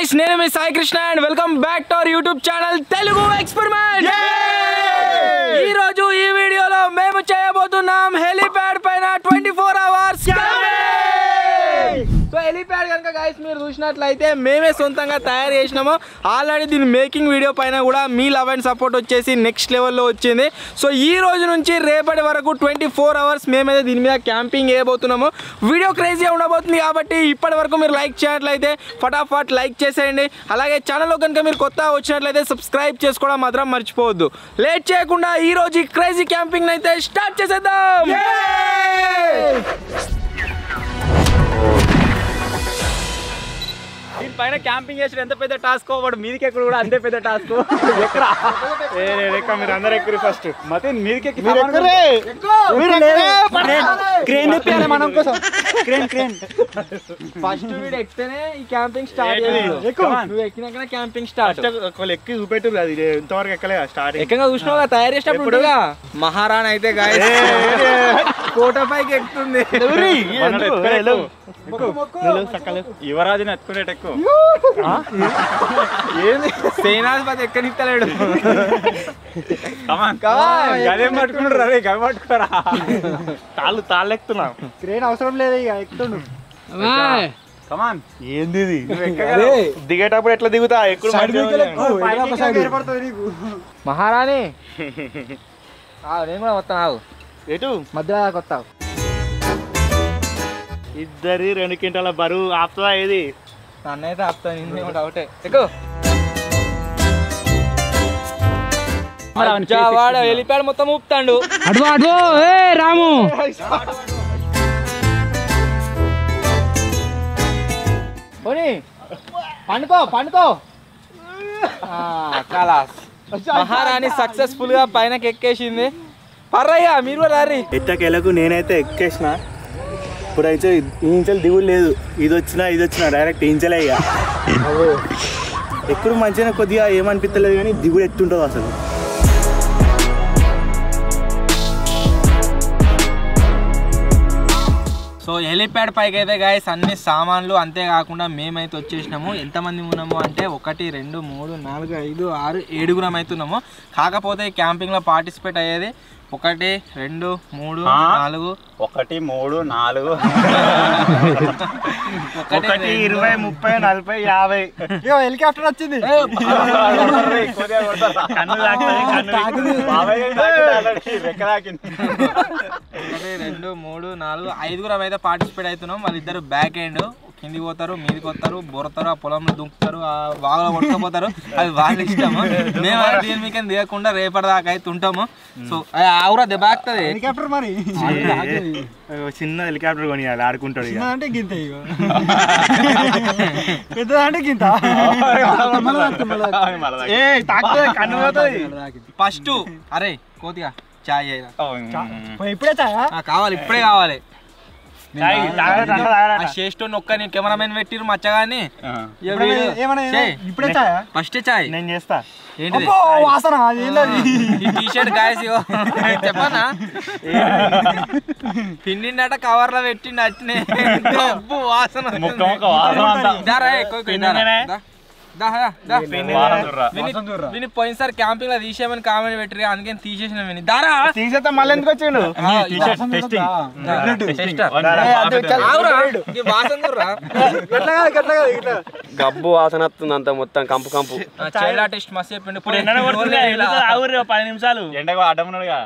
guys, నేను మీ Sai Krishna and welcome back to our YouTube channel Telugu experiment. ఈ రోజు ఈ వీడియోలో మేము చేయబోతున్నాం హెలిప్యాడ్ పైన 24 అవర్స్ సో హెలిప్యాడ్ కనుక గైస్ మీరు చూసినట్లయితే మేమే సొంతంగా తయారు చేసినాము. ఆల్రెడీ దీని మేకింగ్ వీడియో పైన కూడా మీ లవ్ అండ్ సపోర్ట్ వచ్చేసి నెక్స్ట్ లెవెల్లో వచ్చింది. సో ఈ రోజు నుంచి రేపటి వరకు 24 అవర్స్ మేమైతే దీని మీద క్యాంపింగ్ చేయబోతున్నాము. వీడియో క్రేజీగా ఉండబోతుంది కాబట్టి ఇప్పటి వరకు మీరు లైక్ చేయనట్లయితే ఫటాఫట్ లైక్ చేసేయండి. అలాగే ఛానల్లో కనుక మీరు కొత్తగా వచ్చినట్లయితే సబ్స్క్రైబ్ చేసుకోవడం మాత్రం మర్చిపోవద్దు. లేట్ చేయకుండా ఈ రోజు ఈ క్రేజీ క్యాంపింగ్ అయితే స్టార్ట్ చేసేద్దాం. దీనిపైన క్యాంపింగ్ చేసిన ఎంత పెద్ద టాస్క్ వాడు మీదికి ఎక్కడ కూడా అంతే పెద్ద టాస్క్. మీరు అందరు ఎక్కువ ఫస్ట్ మతే మీదికి మనం కోసం క్రేన్ ఫస్ట్ వీడు ఎక్కితేనే ఈ క్యాంపింగ్ స్టార్ట్ నువ్వు ఎక్కినాక క్యాంపింగ్ స్టార్ట్ ఎక్కి చూపెట్టు అది ఇంతవరకు ఎక్కలే స్టార్ట్ ఎక్కగా చూసినావుగా తయారు చేసినప్పుడు మహారాణి అయితే గాయస్ కోట పైకి ఎక్కుతుంది. యువరాజుని ఎత్తుకునేట ఎక్కువ సేనాధిపతి ఎక్కనిస్తలేడు. గదేం పట్టుకున్నారు రే గది పట్టుకోరా తాళ్ళు ఎక్కుతున్నాం క్రేన్ అవసరం లేదు ఇక ఎక్కుతుండు. కమాన్ ఏంది దిగేటప్పుడు ఎట్లా దిగుతా ఎక్కువ మహారాణి నేను కూడా వస్తాను ఎటు మధ్యలో వస్తావు. ఇద్దరి 2 క్వింటాల బరువు ఆపుతా ఏది నన్నైతే ఆపుతాను నిన్నేమో డౌటే ఎక్కువ వాడు వెళ్ళిపోయాడు మొత్తం ఊపుతాడు. అడ్వో ఏ రాము పోనీ పండుకో కలాస్. మహారాణి సక్సెస్ఫుల్ గా పైనకి ఎక్కేసింది. పర్రయ్యా మీరు కూడా రారి. ఎట్టకెళ్ళకు నేనైతే ఎక్కేసిన. ఇప్పుడైతే ఇంచలు దిగుడు లేదు. ఇది వచ్చినా డైరెక్ట్ ఇంచలే ఇక ఎప్పుడు మంచిగా కొద్దిగా ఏమనిపించలేదు కానీ దిగుడు ఎట్టుంటుంది అసలు. సో హెలిప్యాడ్ పైకి అయితే గాయస్ అన్ని సామాన్లు అంతేకాకుండా మేమైతే వచ్చేసినాము. ఎంతమంది ఉన్నాము అంటే 1 2 3 4 5 6 7 అవుతున్నాము. కాకపోతే క్యాంపింగ్లో పార్టిసిపేట్ అయ్యేది 1 2 3 4 1 3 4 1 20 30 40 50 హెలికాప్టర్ వచ్చింది. 2 3 4 5 అయితే పార్టిసిపేట్ అవుతున్నాం. వాళ్ళిద్దరు బ్యాక్ ఎండ్ కిందికి పోతారు, మీదికి వస్తారు, బొరతారు, ఆ పొలంలో దుంకుతారు, ఆ వాగులో కొట్టుకుపోతారు. అది వాళ్ళ ఇష్టము. మేము దీని మీకు దిగకుండా రేపటిదాకా అయితే ఉంటాము. సో ఆవురా దెబ్బ ఆగుతుంది హెలికాప్టర్. మరి చిన్న హెలికాప్టర్ కొనియాలి ఆడుకుంటాడు అంటే గింత పెద్ద అంటే గింత ఫస్ట్ అరే కోతిగా చాయ్ ఇప్పుడే చాయ్ కావాలి, ఇప్పుడే కావాలి. చేస్తూ నొక్క కెమెరామెన్ పెట్టిరు మచ్చగాని ఫస్ట్ చాయ్ నేను చేస్తా. ఏంటి టీషర్ట్ గాయస్ చెప్పనా పిండిండట కవర్ లో పెట్టిండి అట్నే వాసన. పోయినసారి క్యాంపింగ్ లో తీసేయమని కామెంట్ పెట్టిరు, అందుకని తీసేసిన విని దారా తీసేస్తా. మళ్ళీ ఎందుకు వచ్చిండు గబ్బు వాసన వస్తుంది అంత మొత్తం కంపు చైల్డ్ ఆర్టిస్ట్ మస్తు చెప్పిండు. 10 నిమిషాలు ఎండగా అడ్డమున్నాడుగా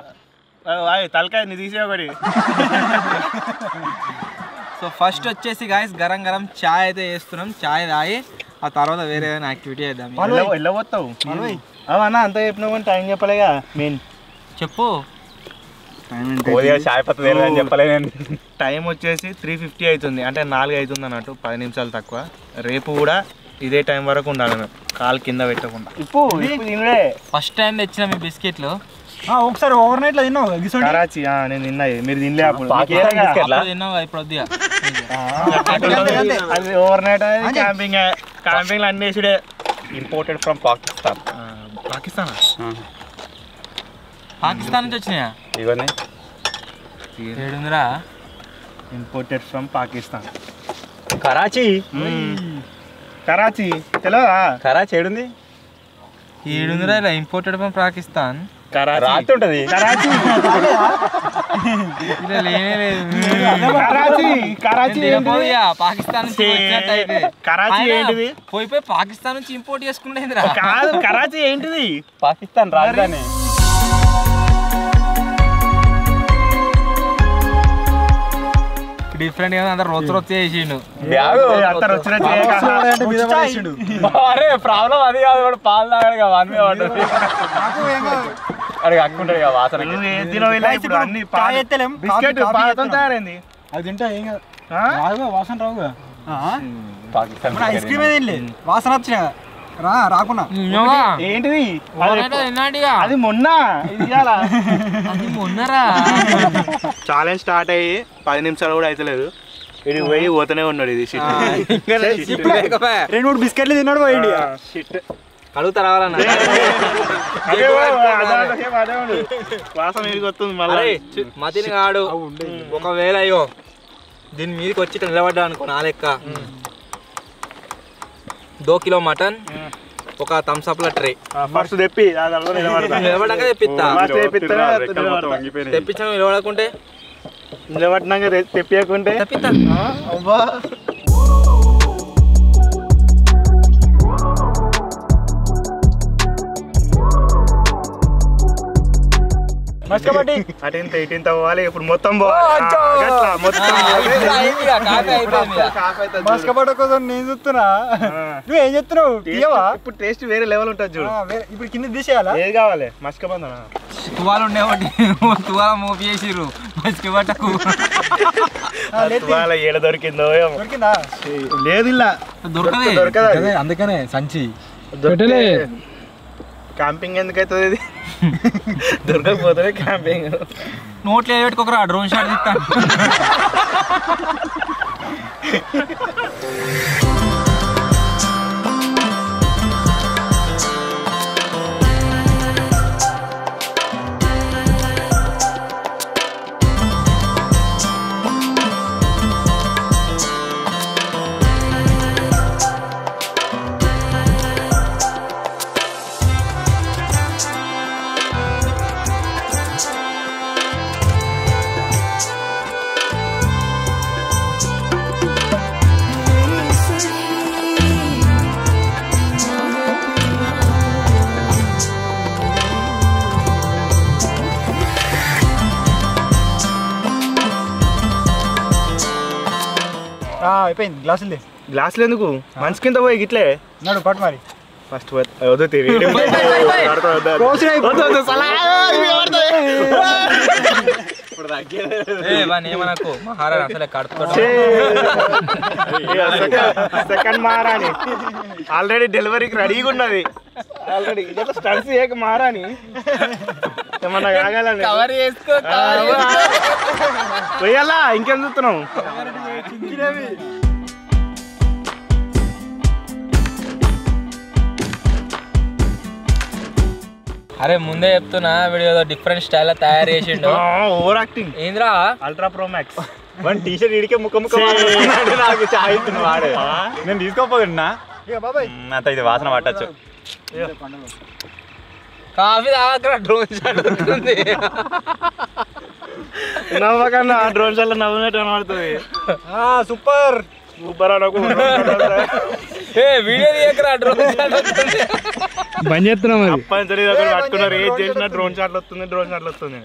తలకాయ తీసే ఒకటి. సో ఫస్ట్ వచ్చేసి గాయస్ గరం గరం చాయ్ అయితే వేస్తున్నాం. చాయ్ తాగి ఆ తర్వాత వేరే ఏదైనా యాక్టివిటీ చేద్దాం. వెళ్ళబోతావు అవన్నా అంత చెప్పినా కానీ టైం చెప్పలేగా. మెయిన్ చెప్పు టైం వచ్చేసి 3:50 అవుతుంది, అంటే 4 అవుతుంది అన్నట్టు, 10 నిమిషాలు తక్కువ. రేపు కూడా ఇదే టైం వరకు ఉండాలి మేము, కాలు కింద పెట్టకుండా. ఇప్పుడు ఫస్ట్ టైం తెచ్చిన మీ బిస్కెట్లు ఒకసారి ఓవర్ నైట్ లో తిన్నావు కరాచీ. నేను తిన్నా, మీరు తినలే అప్పుడు. అది ఓవర్ నైట్ అనేది క్యాంపింగ్. క్యాంపింగ్ లో అన్ని వేసుడే. Imported from Pakistan. పాకిస్తాన్ నుంచి వచ్చినాయా ఇవన్నీ? Imported from Pakistan, Karachi. కరాచీ తెలియదా? కరాచీ ఏడుంది? ఏడుందిరా ఇలా ఇంపోర్టెడ్ ఫ్రమ్ పాకిస్తాన్. కరాచీ ఉంటది. కరాచీ ఇలా లేనే లేదు. కరాచీ పాకిస్తాన్ నుంచి వచ్చినట్టయితే కరాచీ ఏంటిది? పోయి పాకిస్తాన్ నుంచి ఇంపోర్ట్ చేసుకునేదిరా. కాదు, కరాచీ ఏంటిది? పాకిస్తాన్ రాజధాని. డిఫరెంట్ గా అందరు రొచ్చు చేసిండు. అరే ప్రాబ్లం అది కాదు, వాడు పాలు తాగాడు కదా వాని మీద పడ్డది. అడిగి అక్కుంటాడు కదా వాసన. బిస్కెట్ పాలతో తయారైంది. అది తింటా ఏం కాదు, రావుగా వాసన రావుగా. పాకిస్తాన్ ఐస్ క్రీమ్ ఏది వాసన వచ్చినా రాకున్నా. ఏంటిది అది మొన్న? మొన్నరా ఛాలెంజ్ స్టార్ట్ అయ్యి 10 నిమిషాలు కూడా అయితలేదు. ఇది పోయి పోతూనే ఉన్నాడు. ఇది 2-3 బిస్కెట్లు తిన్నాడు పోయింది. కడుగుతా రావాలన్నా. వాసన మీదకి వస్తుంది మళ్ళీ. మతిని కాడు. ఒకవేళ అయ్యో దీని మీదకి వచ్చి నిలబడ్డా అనుకో నా లెక్క 2 కిలో మటన్, ఒక థమ్స్ అప్ ల ట్రే ఫస్ట్ తెప్పి నిలబడ్డాక తెప్పిస్తా. తెప్పించాము నిలబడకుంటే నిలబడినాక తెప్పియకుంటే తెప్పిస్తా. అటెంత ఇటెంత పోవాలి. ఇప్పుడు మొత్తం పోవాలి. మస్కపట్ట కోసం నేను చూస్తున్నా, నువ్వేం చెప్తున్నావు? ఇప్పుడు టేస్ట్ వేరే లెవెల్ ఉంటుంది చూడు. ఇప్పుడు కింద తీసేయాలా? ఏది కావాలి? మస్కబందనా తువాలు ఉండేవాటి తువాల మోపి చేసిర్రు మస్కపట్టకు. ఏడ దొరికిందో దొరికిందా? లేదు ఇలా దొరకదు. అందుకనే సంచి క్యాంపింగ్ ఎందుకు అవుతుంది? ఇది దొరకకపోతే క్యాంపింగ్. నోట్లో పెట్టుకోకరా డ్రోన్ షాట్ తీస్తాను. అయిపోయింది. గ్లాసులు ఎందుకు? మంచి కింద పోయి గిట్లే నాడు పట్టు మరి. ఫస్ట్ వద్దు ఏమనకు మహారాజ్ అసలే కడుపు సెకండ్ మహారాణి ఆల్రెడీ డెలివరీకి రెడీగా ఉన్నది. ఆల్రెడీ స్టన్స్ చేయక మహారాణి ఏమన్నా కాగాలని పోయాలా? ఇంకేం చూస్తున్నావు? అరే ముందే చెప్తున్నా వీడియో డిఫరెంట్ స్టైల్ తయారు చేసిండు. ఓవర్ యాక్టింగ్ ఏంద్రా ultra pro max one T shirt ఇడికే ముక్క నాకు చాయిస్తుంది వాడు. నేను తీసుకోపోతున్నా అంత ఇది వాసన పట్టచ్చు. కాఫీ తాగక్కడ డ్రోన్ షాట్ ఉంటుంది. నవ్వకన్నా డ్రోన్ షాట్ లో నవ్వునట్టు కనబడుతుంది. సూపర్ సూపర్ అనకు. వీడియో తీయకరా డ్రోన్ షాట్ వస్తుంది. బంద్ చేస్తున్నాం. అప్పని పట్టుకున్నారు. ఏది చేసినా డ్రోన్ షాట్లు వస్తుంది, డ్రోన్ షాట్లు వస్తుంది.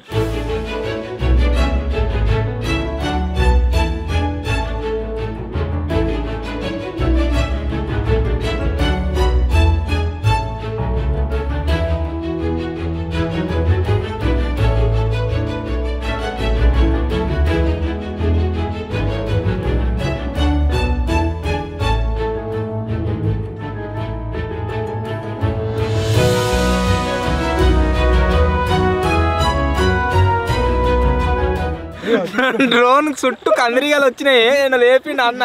డ్రోన్ చుట్టూ కందిరిగాలు వచ్చినాయి. నేను లేపిండు అన్న.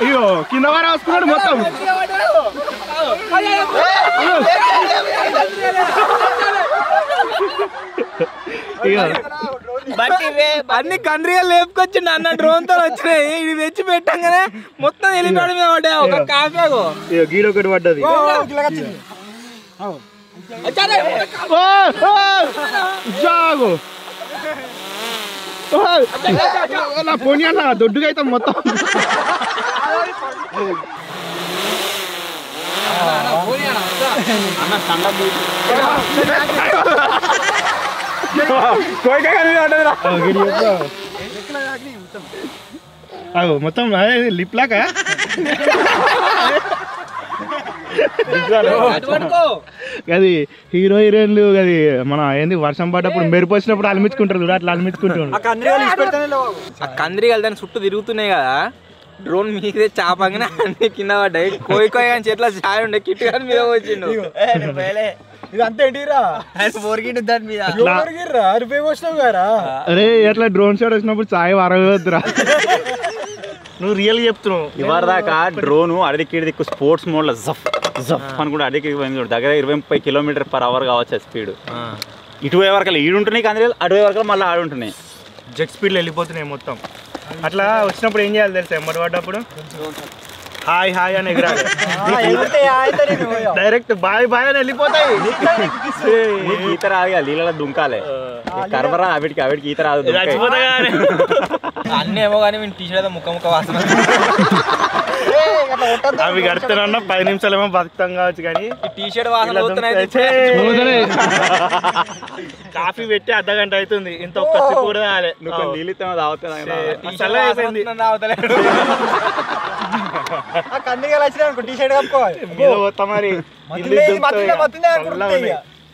అయ్యో కింద వారు రాసుకున్నాడు మొత్తం. అన్ని కంట్రీగా లేపుకొచ్చిండు అన్న డ్రోన్ తో వచ్చినాయి. ఇది తెచ్చి పెట్టంగానే మొత్తం వెళ్ళిపోవడం మీద పడ్డా ఒక కాఫేగో గీడ ఒకటి పడ్డది. జాగు నా పోనీ అన్న దొడ్డుగా అయితే మొత్తం మొత్తం లిప్ లాగా అది హీరో హీరోయిన్లు అది మన ఏంది వర్షం పడ్డప్పుడు మెరుపు వచ్చినప్పుడు అలిమించుకుంటారు చూడ అట్లా అలిమించుకుంటారు. ఆ కందిరి దాని చుట్టూ తిరుగుతున్నాయి కదా డ్రోన్ మీదే చాపంగానే అన్ని కింద పడ్డాయి. కోయి కోయి అని చెట్ల చాయ్ ఉండే కిట్టు కానీ మీద వచ్చిండు. అరే ఎట్లా డ్రోన్ షాట్ వచ్చినప్పుడు చాయ్ వరవద్దురా. నువ్వు రియల్ చెప్తున్నావు. ఇవాళ దాకా డ్రోన్ అడికి దిక్కు స్పోర్ట్స్ మోడ్ లో జఫ్ జఫ్ అని కూడా అడికి దగ్గర 20-30 km/h కావచ్చు స్పీడ్. ఇటువే వరకు ఈడుంటున్నాయి కానీ అటువే వరకు మళ్ళీ ఆడుంటున్నాయి. జెట్ స్పీడ్లో వెళ్ళిపోతున్నాయి మొత్తం. అట్లా వచ్చినప్పుడు ఏం చేయాలి తెలుసా? ఎమ్మటి పడ్డప్పుడు హాయ్ హాయ్ అని ఎగరాలి. డైరెక్ట్ బాయ్ బాయ్ అని వెళ్ళిపోతాయి. ఈత రాదు నీళ్ళలో దుంకాలి. కర్మరా అవిటికి ఈత రాదు. అన్నీ ఏమో కానీ మేము టీషర్ట్ ముక్క ముక్క వాసన. అవి కడుతున్నా 10 నిమిషాలు ఏమో బతుకుతాం కావచ్చు కానీ టీషర్ట్ వాసన కాఫీ పెట్టి అర్ధగంట అవుతుంది. ఇంత ఒక్క సిప్ కూడా రాలే. నువ్వు నీళ్ళు ఇస్తామో తాగుతాయి.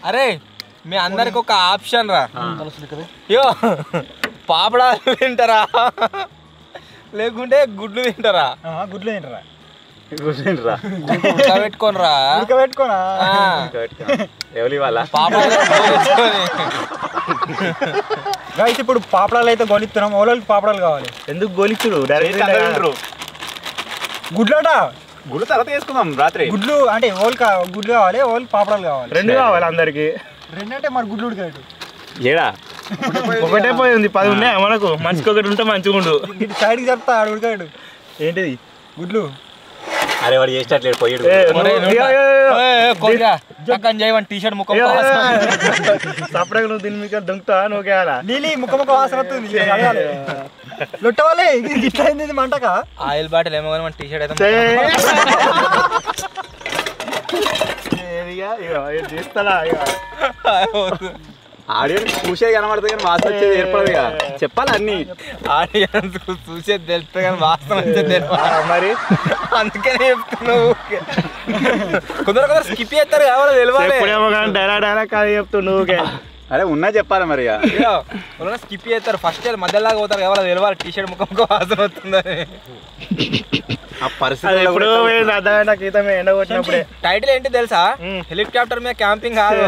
అరే మీ అందరికి ఒక ఆప్షన్ రా. యో పాపడాలు తింటారా లేకుంటే గుడ్లు తింటారా? గుడ్లు తింటారా? పెట్టుకోని రా పెట్టుకోనా ఎవరి వాళ్ళ గైస్ ఇప్పుడు పాపడాలు అయితే గోలిస్తున్నాం. ఓళ్ళకి పాపడాలు కావాలి. ఎందుకు గోలిచ్చుడు? డైరెక్ట్ గుడ్లట గుడ్లు తర్వాత వేసుకుందాం రాత్రి. గుడ్లు అంటే ఓళ్ళకి గుడ్లు కావాలి, ఓళ్ళకి పాపడాలు కావాలి. రెండు కావాలి అందరికి. రెండంటే మరి గుడ్లు ఉడకాడు ఏడా ఒకటే పోయింది 10 ఉన్నాయి మనకు. మంచికి ఒకటి ఉంటే మంచిగా ఉండు. సైడ్కి చెప్తా ఆడు ఉడకాడు. ఏంటిది గుడ్లు? అరే వాడు చేసేటట్లేదు పోయాడు. టీషర్ట్ ముక్క సపరేట్ నువ్వు దీని మీకు దుంకుతా నువ్వు కేయాలా? నీళ్ళు ముక్క ముక్క వాసన వస్తుంది. లొట్టవాలి ఇట్లా అయింది మంటక. ఆయిల్ బాటిల్ ఏమో కానీ మన టీషర్ట్ అయితే చేస్తాడా ఆడియన్స్ చూసేది కనబడుతుంది కానీ వాసన వచ్చేది ఏర్పడదు కదా. చెప్పాలి అన్ని. ఆడియన్స్ చూసేది తెలుస్తుంది కానీ వాసన వచ్చేది మరి. అందుకనే చెప్తున్నావు. కొందరు స్కిప్ చేస్తారు కావాలి తెలియాలి. డైరెక్ట్ అది చెప్తావు నువ్వుకే. అరే ఉన్నా చెప్పాలి మరి. స్కిప్ చేస్తారు ఫస్ట్ మధ్యలాగా పోతారు కావాలి తెలియాలి. టీషర్ట్ ముక్క ముక్క వాసన వస్తుందని. ఆ పరిస్థితి ఎప్పుడు ఎండ కొట్టినప్పుడే. టైటిల్ ఏంటి తెలుసా? హెలికాప్టర్ మీద క్యాంపింగ్ కాదు,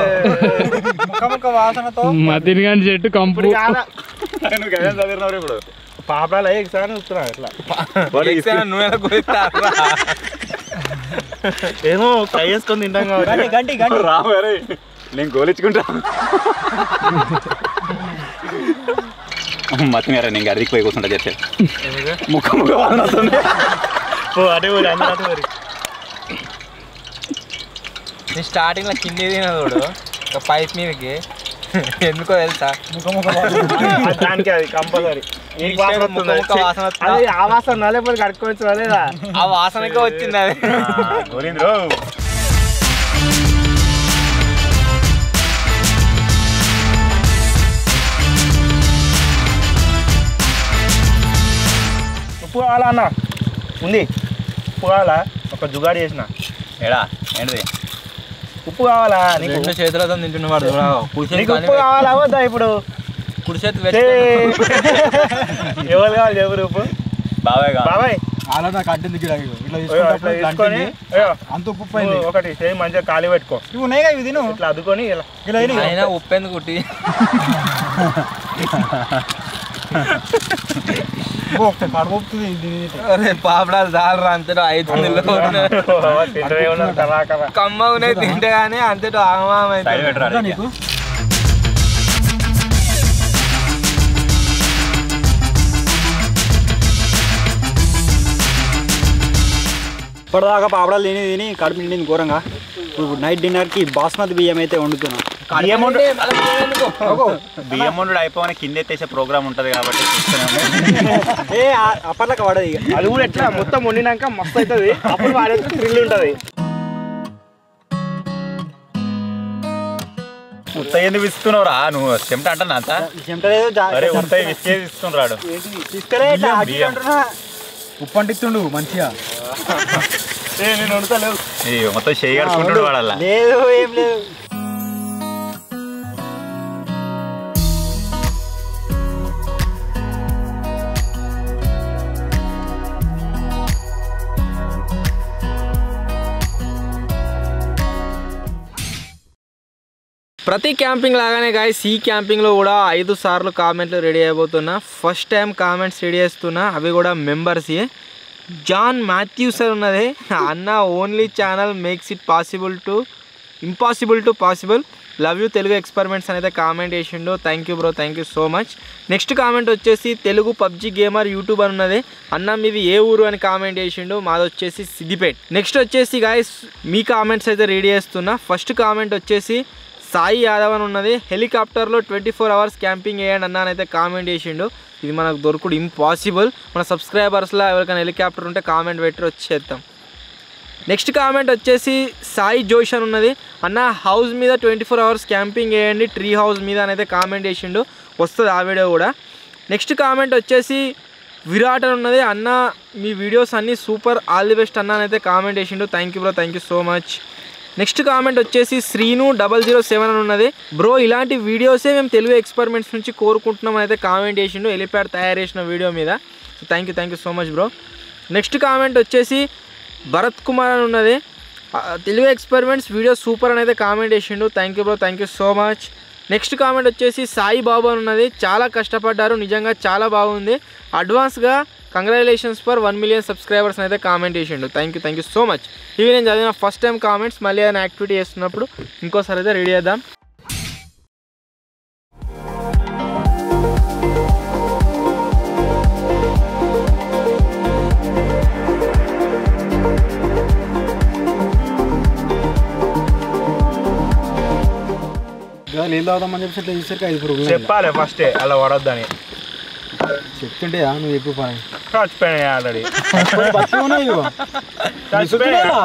ముక్క ముక్క వాసనతో మధ్యని కానీ చెట్టు కంపు. నువ్వు చదివినప్పుడు ఇప్పుడు పాపడాలు ఎక్సారి చూస్తున్నా ఇట్లా నువ్వే గురిస్తా ఏమో ఫ్రై చేసుకొని తింటాం కాబట్టి. గంటి గంటి రావు అరే నేను గోలించుకుంటా. మత్తినారా నేను గడికి పోయి కూర్చుంటా చెప్తే ముక్క ముక్క వాసన వస్తుంది. అదే ఊరి అందరూ అదే ఊరి. నేను స్టార్టింగ్ లో కింది తినదు ఒక పైప్ మీదకి. ఎందుకో తెలుసా? ముక్క ముక్క దానికి అది కంపల్సరీ. ఆ వాసన లేకపోతే కడుక్కోవచ్చు లేదా? ఆ వాసనకే వచ్చింది అది. ఉప్పు కావాలా అన్న? ఉంది ఉప్పు కావాలా? ఒక జుగాడి చేసిన. ఏడా ఏంటిది? ఉప్పు కావాలా? రెండు చేతులతో తింటున్నవాడు. ఉప్పు కావాలా వద్దా? ఇప్పుడు కుడి చేతి ఎవరు కావాలి ఎవరు? ఉప్పు బాబాయ్ బాబాయ్ అలా నాకు అడ్డింది ఇట్లా అంత ఉప్పు ఒకటి చేయి మంచిగా ఖాళీ పెట్టుకో. ఇవి ఉన్నాయి కదా, ఇవి తిను. ఇట్లా అద్దుకొని ఇలా అయినా ఉప్పు ఎందుకు కుట్టి పాపడాలు చాలరా అంతటో 5 కమ్మనే తింటే గానీ అంతటో ఆగమామైతే. ఇప్పటిదాకా పాపడాలు తిని కడుపు నిండింది ఘోరంగా. ఇప్పుడు నైట్ డిన్నర్కి బాస్మతి బియ్యం అయితే వండుతున్నాం. బియ్యం వండు అయిపోయిన కింద ఎత్తేసే ప్రోగ్రామ్ ఉంటుంది కాబట్టి ఏ అప్పట్లకి పడదు ఇక. అది కూడా ఎట్లా మొత్తం వండినాక మస్తు అవుతుంది, అప్పుడు వాడేస్తే థ్రిల్ ఉంటుంది. ఉత్త ఎందుకు విస్తున్నావురా నువ్వు? చెమట అంటున్నా అంత అరే ఉత్త విసికేది ఇస్తున్నాడు. ఉప్పు అంటిస్తుండు మంచిగా. నేను వండుతలేవు మొత్తం చేయి కడుకుంటాడు వాడల్లా. లేదు ఏం లేదు. ప్రతి క్యాంపింగ్ లాగానే గాయస్ ఈ క్యాంపింగ్లో కూడా 5 సార్లు కామెంట్లు రెడీ అయిపోతున్నా. ఫస్ట్ టైం కామెంట్స్ రెడీ చేస్తున్నా, అవి కూడా మెంబర్స్. జాన్ మాథ్యూస్ అని ఉన్నది, అన్న only channel makes it impossible to possible. Love you Telugu experiments అనేది కామెంట్ చేసిండు. Thank you bro, thank you so much. Next comment వచ్చేసి తెలుగు పబ్జీ గేమర్ యూట్యూబ్ అని ఉన్నది, అన్న మీది ఏ ఊరు అని కామెంట్ చేసిండు. మాది వచ్చేసి సిద్దిపేట్. నెక్స్ట్ వచ్చేసి గాయస్ మీ కామెంట్స్ అయితే రెడీ చేస్తున్నా. ఫస్ట్ కామెంట్ వచ్చేసి సాయి యాదవ్ అని ఉన్నది, హెలికాప్టర్లో 24 అవర్స్ క్యాంపింగ్ వేయండి అన్న అని అయితే కామెంట్ చేసిండు. ఇది మనకు దొరకడు ఇంపాసిబుల్. మన సబ్స్క్రైబర్స్లో ఎవరికైనా హెలికాప్టర్ ఉంటే కామెంట్ పెట్టి వచ్చేద్దాం. నెక్స్ట్ కామెంట్ వచ్చేసి సాయి జోష్ అని ఉన్నది, అన్న హౌస్ మీద 24 అవర్స్ క్యాంపింగ్ వేయండి ట్రీ హౌస్ మీద అని అయితే కామెంట్ చేసిండు. వస్తుంది ఆ వీడియో కూడా. నెక్స్ట్ కామెంట్ వచ్చేసి విరాట్ అని ఉన్నది, అన్న మీ వీడియోస్ అన్నీ సూపర్, ఆల్ ది బెస్ట్ అన్న అని అయితే కామెంట్ చేసిండు. Thank you bro, thank you so much. Next comment వచ్చేసి శ్రీను 007 అని ఉన్నది, బ్రో ఇలాంటి వీడియోసే మేము తెలుగు ఎక్స్పెరిమెంట్స్ నుంచి కోరుకుంటున్నాం అయితే కామెంట్ చేసిండు హెలిప్యాడ్ తయారు చేసిన వీడియో మీద. Thank you so much bro. Next comment వచ్చేసి భరత్ కుమార్ అని ఉన్నది, తెలుగు ఎక్స్పెరిమెంట్స్ వీడియో సూపర్ అని అయితే కామెంట్ చేసిండు. Thank you bro, thank you so much. Next comment వచ్చేసి సాయి బాబు అని ఉన్నది, చాలా కష్టపడ్డారు నిజంగా చాలా బాగుంది, అడ్వాన్స్గా కంగ్రాచులేషన్స్ ఫర్ 1 million సబ్స్క్రైబర్స్ అయితే కామెంట్ చేసిండు. Thank you so much. ఇవి నేను చదివిన ఫస్ట్ టైం కామెంట్స్. మళ్ళీ ఏదైనా యాక్టివిటీ చేస్తున్నప్పుడు ఇంకోసారి అయితే రెడీ చేద్దాం. నీళ్ళు తాగుదామని చెప్పి ఇట్లా చూసరికి 5 పురుగులు చెప్పాలి ఫస్ట్ అలా పడొద్దని చెప్తుంటే నువ్వు ఎక్కువ పని చచ్చిపోయినాయి ఆల్రెడీ.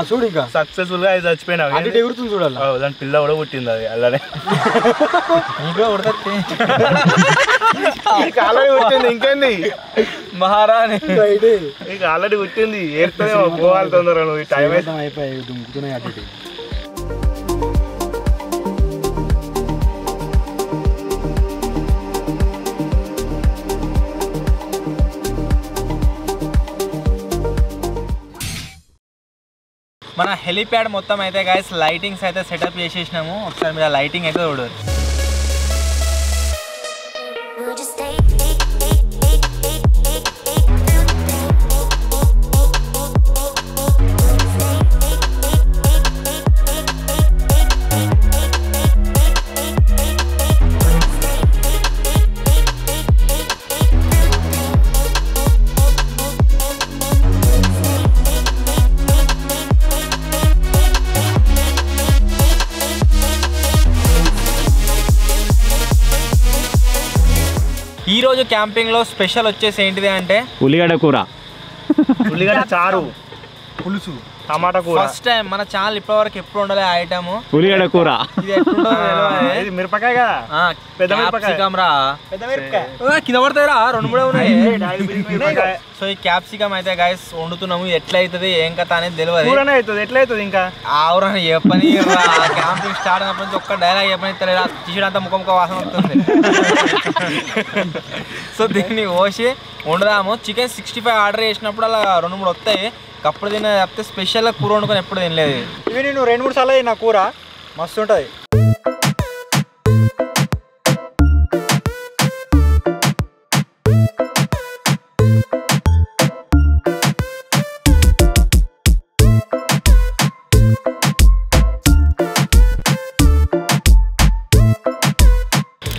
చూడు ఇంకా సక్సెస్ఫుల్ గా అది చచ్చిపోయినావు. అది ఎగురుతుంది చూడాలి. దాని పిల్ల కూడా పుట్టింది అది అలానే ఆల్రెడీ పుట్టింది. ఇంకేంది మహారాణి ఇక ఆల్రెడీ పుట్టింది. ఏడుతూనే పోవాలి తొందరగా, నువ్వు టైం అయిపోయి దుంకుతున్నాయి అటు. మన హెలిప్యాడ్ మొత్తం అయితే గాయస్ లైటింగ్స్ అయితే సెటప్ చేసేసినాము. ఒకసారి మీరు లైటింగ్ అయితే చూడరు. ఈరోజు క్యాంపింగ్లో స్పెషల్ వచ్చేసి ఏంటిది అంటే ఉల్లిగడ్డ కూర, ఉల్లిగడ్డ చారు, పులుసు, టమాటా కూర. ఫస్ట్ టైం మన ఛానల్ ఇప్పటివరకు ఎప్పుడు ఉండలే ఐటమ్ ఉల్లిగడ్డ కూర. ఇది ఎట్లుంటుందో తెలియదు. ఇది మిరపకాయ కదా, పెద్ద మిరపకాయ కింద పడతాయిరా 2-3 ఉన్నాయి. సో ఈ క్యాప్సికమ్ అయితే గైస్ వండుతున్నాము. ఎట్లా అవుతుంది ఏం కథ అనేది తెలియదు. ఎట్లా అవుతుంది ఇంకా ఆవురని చెప్పని క్యాంపింగ్ స్టార్ట్ అయినప్పటి నుంచి ఒక్క డైలాగ్ చెప్పని తెలియదు. టీషర్ట్ అంతా ముఖం వాసన వస్తుంది. సో దీన్ని కోసి వండుదాము. చికెన్ 65 ఆర్డర్ చేసినప్పుడు అలా 2-3 వస్తాయి. అప్పుడు తినే తప్పితే స్పెషల్గా కూర వండుకొని ఎప్పుడు తినలేదు. ఇవి నేను 2-3 సార్లు నా కూర మస్తు ఉంటుంది.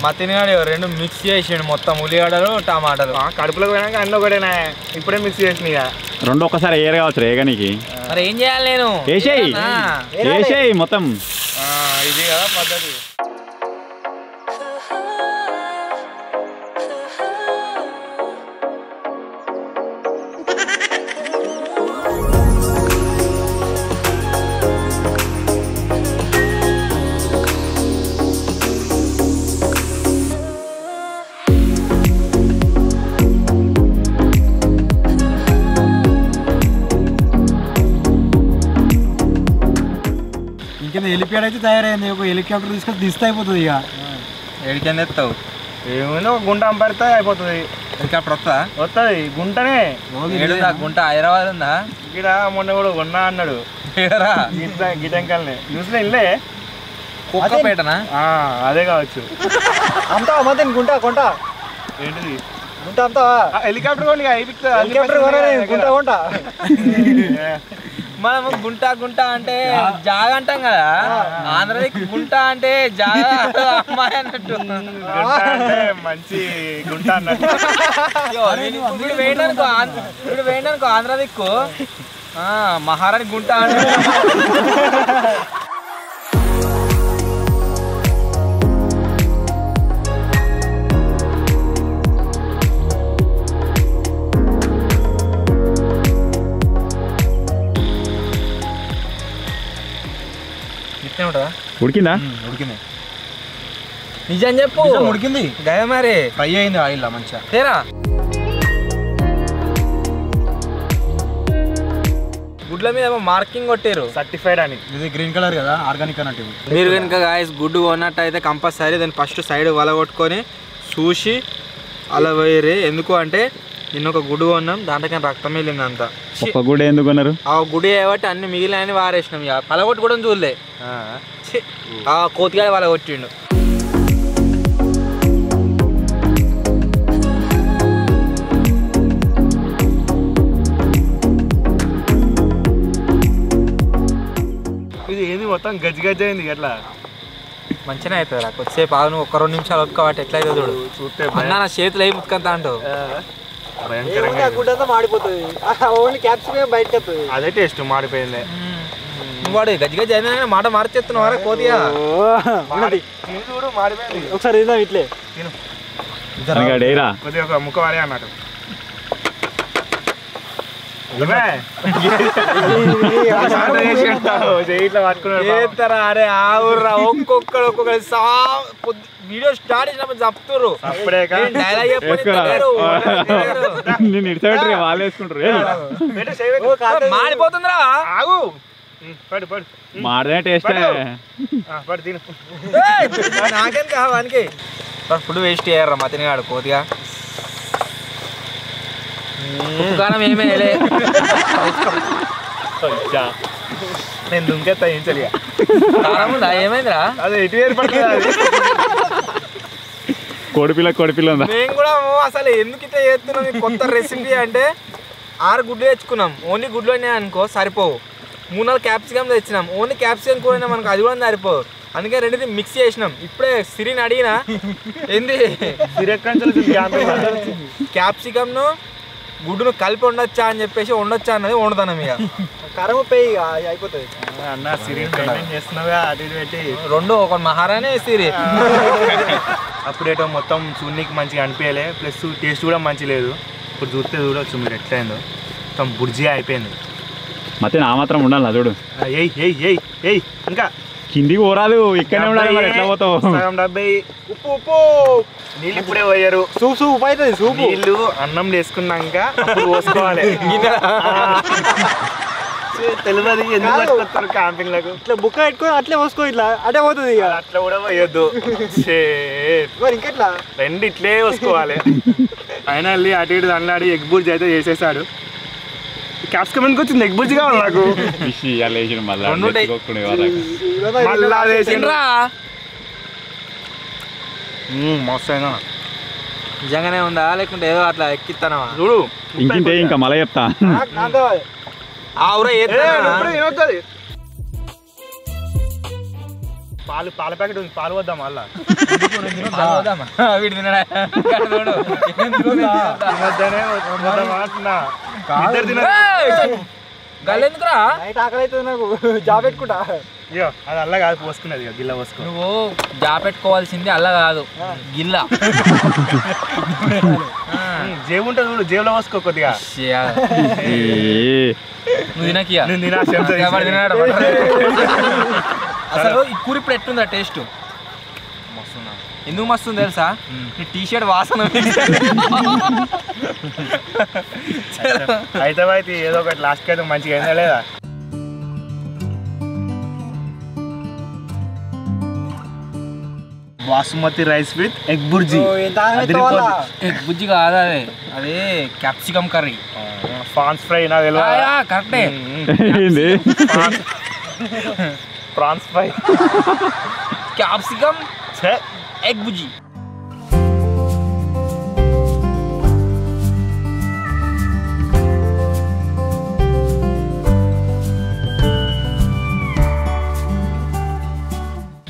మా తినగాడు 2 మిక్స్ చేసిండు మొత్తం, ఉల్లిగడ్డలు టమాటాలు. కడుపులోకి పోయినాక అన్నీ ఒకటేనా, ఇప్పుడే మిక్స్ చేసినాయి. రెండు ఒక్కసారి ఏరు కావచ్చు రేగనికి మరి ఏం చేయాలి నేను వేసేయి మొత్తం ఇది కదా పద్ధతి. ఇంకేదో హెలిప్యాడ్ అయితే తయారైంది. ఒక హెలికాప్టర్ తీసుకొని తీస్తే అయిపోతుంది. ఇక ఏడికైనా ఎత్తావు ఏమైనా ఒక గుంట అంపడితే అయిపోతుంది. హెలికాప్టర్ వస్తుంది గుంటనే. ఏడుందా గుంట? హైదరాబాద్ ఉందా? ఇక్కడ మొన్న కూడా కొన్నా అన్నాడు గిటంకల్ని న్యూస్లో ఇల్లే. కుక్కపేటనా? అదే కావచ్చు. అంతా మధ్య కొంట ఏంటిది గుంట అంతా హెలికాప్టర్ కొని హెలికాప్టర్ గుంట కొంట. మనం గుంట గుంట అంటే జాగ అంటాం కదా, ఆంధ్రది గుంట అంటే జాగ అమ్మాయి అన్నట్టు. మంచి గుంట అన్నట్టు. ఇప్పుడు వేయడానికి ఆంధ్ర దిక్కు మహారాణి గుంట అంటే. ఉడికిందా? ఉడికింది. నిజం చెప్పు. ఉడికింది. గయ మరి ఫ్రై అయింది ఆయిల్ మంచిగా. తేరా గుడ్ల మీద మార్కింగ్ కొట్టారు సర్టిఫైడ్ అని. ఇది గ్రీన్ కలర్ కదా, ఆర్గానిక్ అన్నట్టు. మీరు కనుక గాయస్ గుడ్డు కొన్నట్టయితే కంపల్సరీ దాన్ని ఫస్ట్ సైడ్ వలగొట్టుకొని చూసి అలా వేయరే. ఎందుకు అంటే నిన్న ఒక గుడ్డు కొన్నాం, దాంట్లో రక్తం వెళ్ళింది అంతా. ఒక గుడి ఎందుకు కొన్నారు? ఆ గుడి కాబట్టి అన్ని మిగిలిన వారేసినాం. ఇక పలగొట్టు కూడా చూడలే. కోతిగాడి వలగొట్టిండు. ఇది ఏంది మొత్తం గజ్జి గజ్జి అయింది. ఎట్లా మంచిగా అవుతుంది రా. కొద్దిసేపు ఆగు, నువ్వు ఒక 2 నిమిషాలు ఒక్కవాటి ఎట్లా అవుతుంది చూడు. చూస్తే అన్న నా చేతులు అయి ముత్కంతా అంటావు. గుడ్డంతా మాడిపోతుంది. ఓన్లీ క్యాప్సికం బయటకు వస్తుంది. అదే టేస్ట్ మాడిపోయింది. నువ్వు వాడు గజ్జి గజ్జి అయినా మాట మార్చేస్తున్నావు రా కోతిగా. చూడు మాడిపోయింది. ఒకసారి తిందాం ఇట్లే. డైరా కొద్దిగా ఒక ముక్క వాడే అన్నట్టు. చేస్తారా? అరే ఆవుర్రా, ఒక్కొక్కరు వీడియో స్టార్ట్ చేసినప్పుడు చెప్తారు. వాళ్ళు వేసుకుంటారు. మాడిపోతుందిరా. ఆగు పడు పడు. మాడదే టేస్ట్. పడు తిను. నాకేం కావానికి ఫుడ్ వేస్ట్ చేయర్రా మా తినగాడు కోతిగా. కారం ఏమే నేను దుంకెత్తా ఏం చలిగా. కారం ఉందా? ఏమైందిరా? అదే ఎటు ఏర్పడుతుంది అది. కోడిపిల్ల ఉందా? మేము కూడా అసలు ఎందుకు ఇట్లా చేస్తున్నాం ఈ కొత్త రెసిపీ అంటే 6 గుడ్లు తెచ్చుకున్నాం. ఓన్లీ గుడ్లు అయినాయి అనుకో సరిపోవు. 3-4 క్యాప్సికమ్ తెచ్చినాం. ఓన్లీ క్యాప్సికమ్ కూర మనకు అది కూడా సరిపోవు. అందుకే రెండింటిని మిక్స్ చేసినాం. ఇప్పుడే సిరిని అడిగినా ఏంది క్యాప్సికమ్ను గుడ్డును కలిపి ఉండొచ్చా అని చెప్పేసి ఉండొచ్చా అన్నది వండుతాను. ఇక కారం ఉప్పేయి అయిపోతుంది. అన్న సిరి చేస్తున్నావా అటు ఇటు పెట్టి 2 ఒక మహారాణి సిరి. అప్పుడేటో మొత్తం చూడనీకి మంచిగా అనిపించలే, ప్లస్ టేస్ట్ కూడా మంచి లేదు. ఇప్పుడు చూస్తే చూడవచ్చు మీరు ఎట్లయిందో. మొత్తం బుర్జీ అయిపోయింది. ಮತ್ತೆ నా మాత్రం ఉండాలి చూడు. ఏయ్ ఏయ్ ఏయ్ ఏయ్ ఇంకా కిందికి పోరాదు, ఇక్కడనే ఉండాలి. మరి ఎట్లా పోతావు? సగం 70. ఉప్పు ఉప్పు నీళ్ళు ఇప్పుడే పోయారు. సూప్ ఉప్పు అవుతుంది. సూప్ నీళ్ళు అన్నం వేసుకున్నాక అప్పుడు పోసుకోవాలి. తెలియదు ఎందుకు పట్టుకొస్తారు క్యాంపింగ్ లకు. ఇట్లా బుక్క పెట్టుకొని అట్లే పోసుకో. ఇట్లా అటే పోతుంది. ఇక అట్లా కూడా పోయొద్దు. మరి ఇంకెట్లా? 2 ఇట్లే పోసుకోవాలి. ఫైనల్లీ అటు ఇటు దండాడి ఎగ్ బుర్జీ అయితే చేసేసాడు. క్యాప్సికమ్ ఎందుకు వచ్చింది? ఎగ్ బుర్జీ కావాలి నాకు. మస్తు అయినా నిజంగానే ఉందా లేకుంటే ఏదో అట్లా ఎక్కిస్తానా చూడు. ఇంకింటే ఇంకా మళ్ళీ చెప్తా. పాల ప్యాకెట్ ఉంది, పాలు వద్దాం మళ్ళా. వీడు తినడా? ఇద్దరు తినరు. గల్లెందుకురా నైట్ ఆకలి అవుతుంది నాకు జాబ్ పెట్టుకుంటా అయ్యో అది అల్ల కాదు పోసుకున్నది ఇక గిల్ల పోసుకో. నువ్వు జా పెట్టుకోవాల్సింది అల్ల కాదు గిల్ల జేబు ఉంటుంది చూడు, జేబులో పోసుకో కొద్దిగా. నువ్వు తినకియా నేను తినా చెంచా ఎవరు తీసి. తినడు. అసలు ఈ కూర ఇప్పుడు ఎట్టుందా టేస్ట్? మస్తున్నా. ఎందుకు మస్తుంది తెలుసా? నీ టీ షర్ట్ వాసన. అయితే అయితే ఏదో ఒకటి లాస్ట్కి అయితే మంచిగా అయిందా లేదా? Basmati rice with egg bhurji. Egg బుజ్జి కాదు అదే, అదే క్యాప్సికమ్ కర్రీ. ప్రాన్స్ ఫ్రై నాకు తెలియదు. కరెక్టే. ప్రాన్స్ ఫ్రై క్యాప్సికమ్ ఎగ్ బుజ్జి.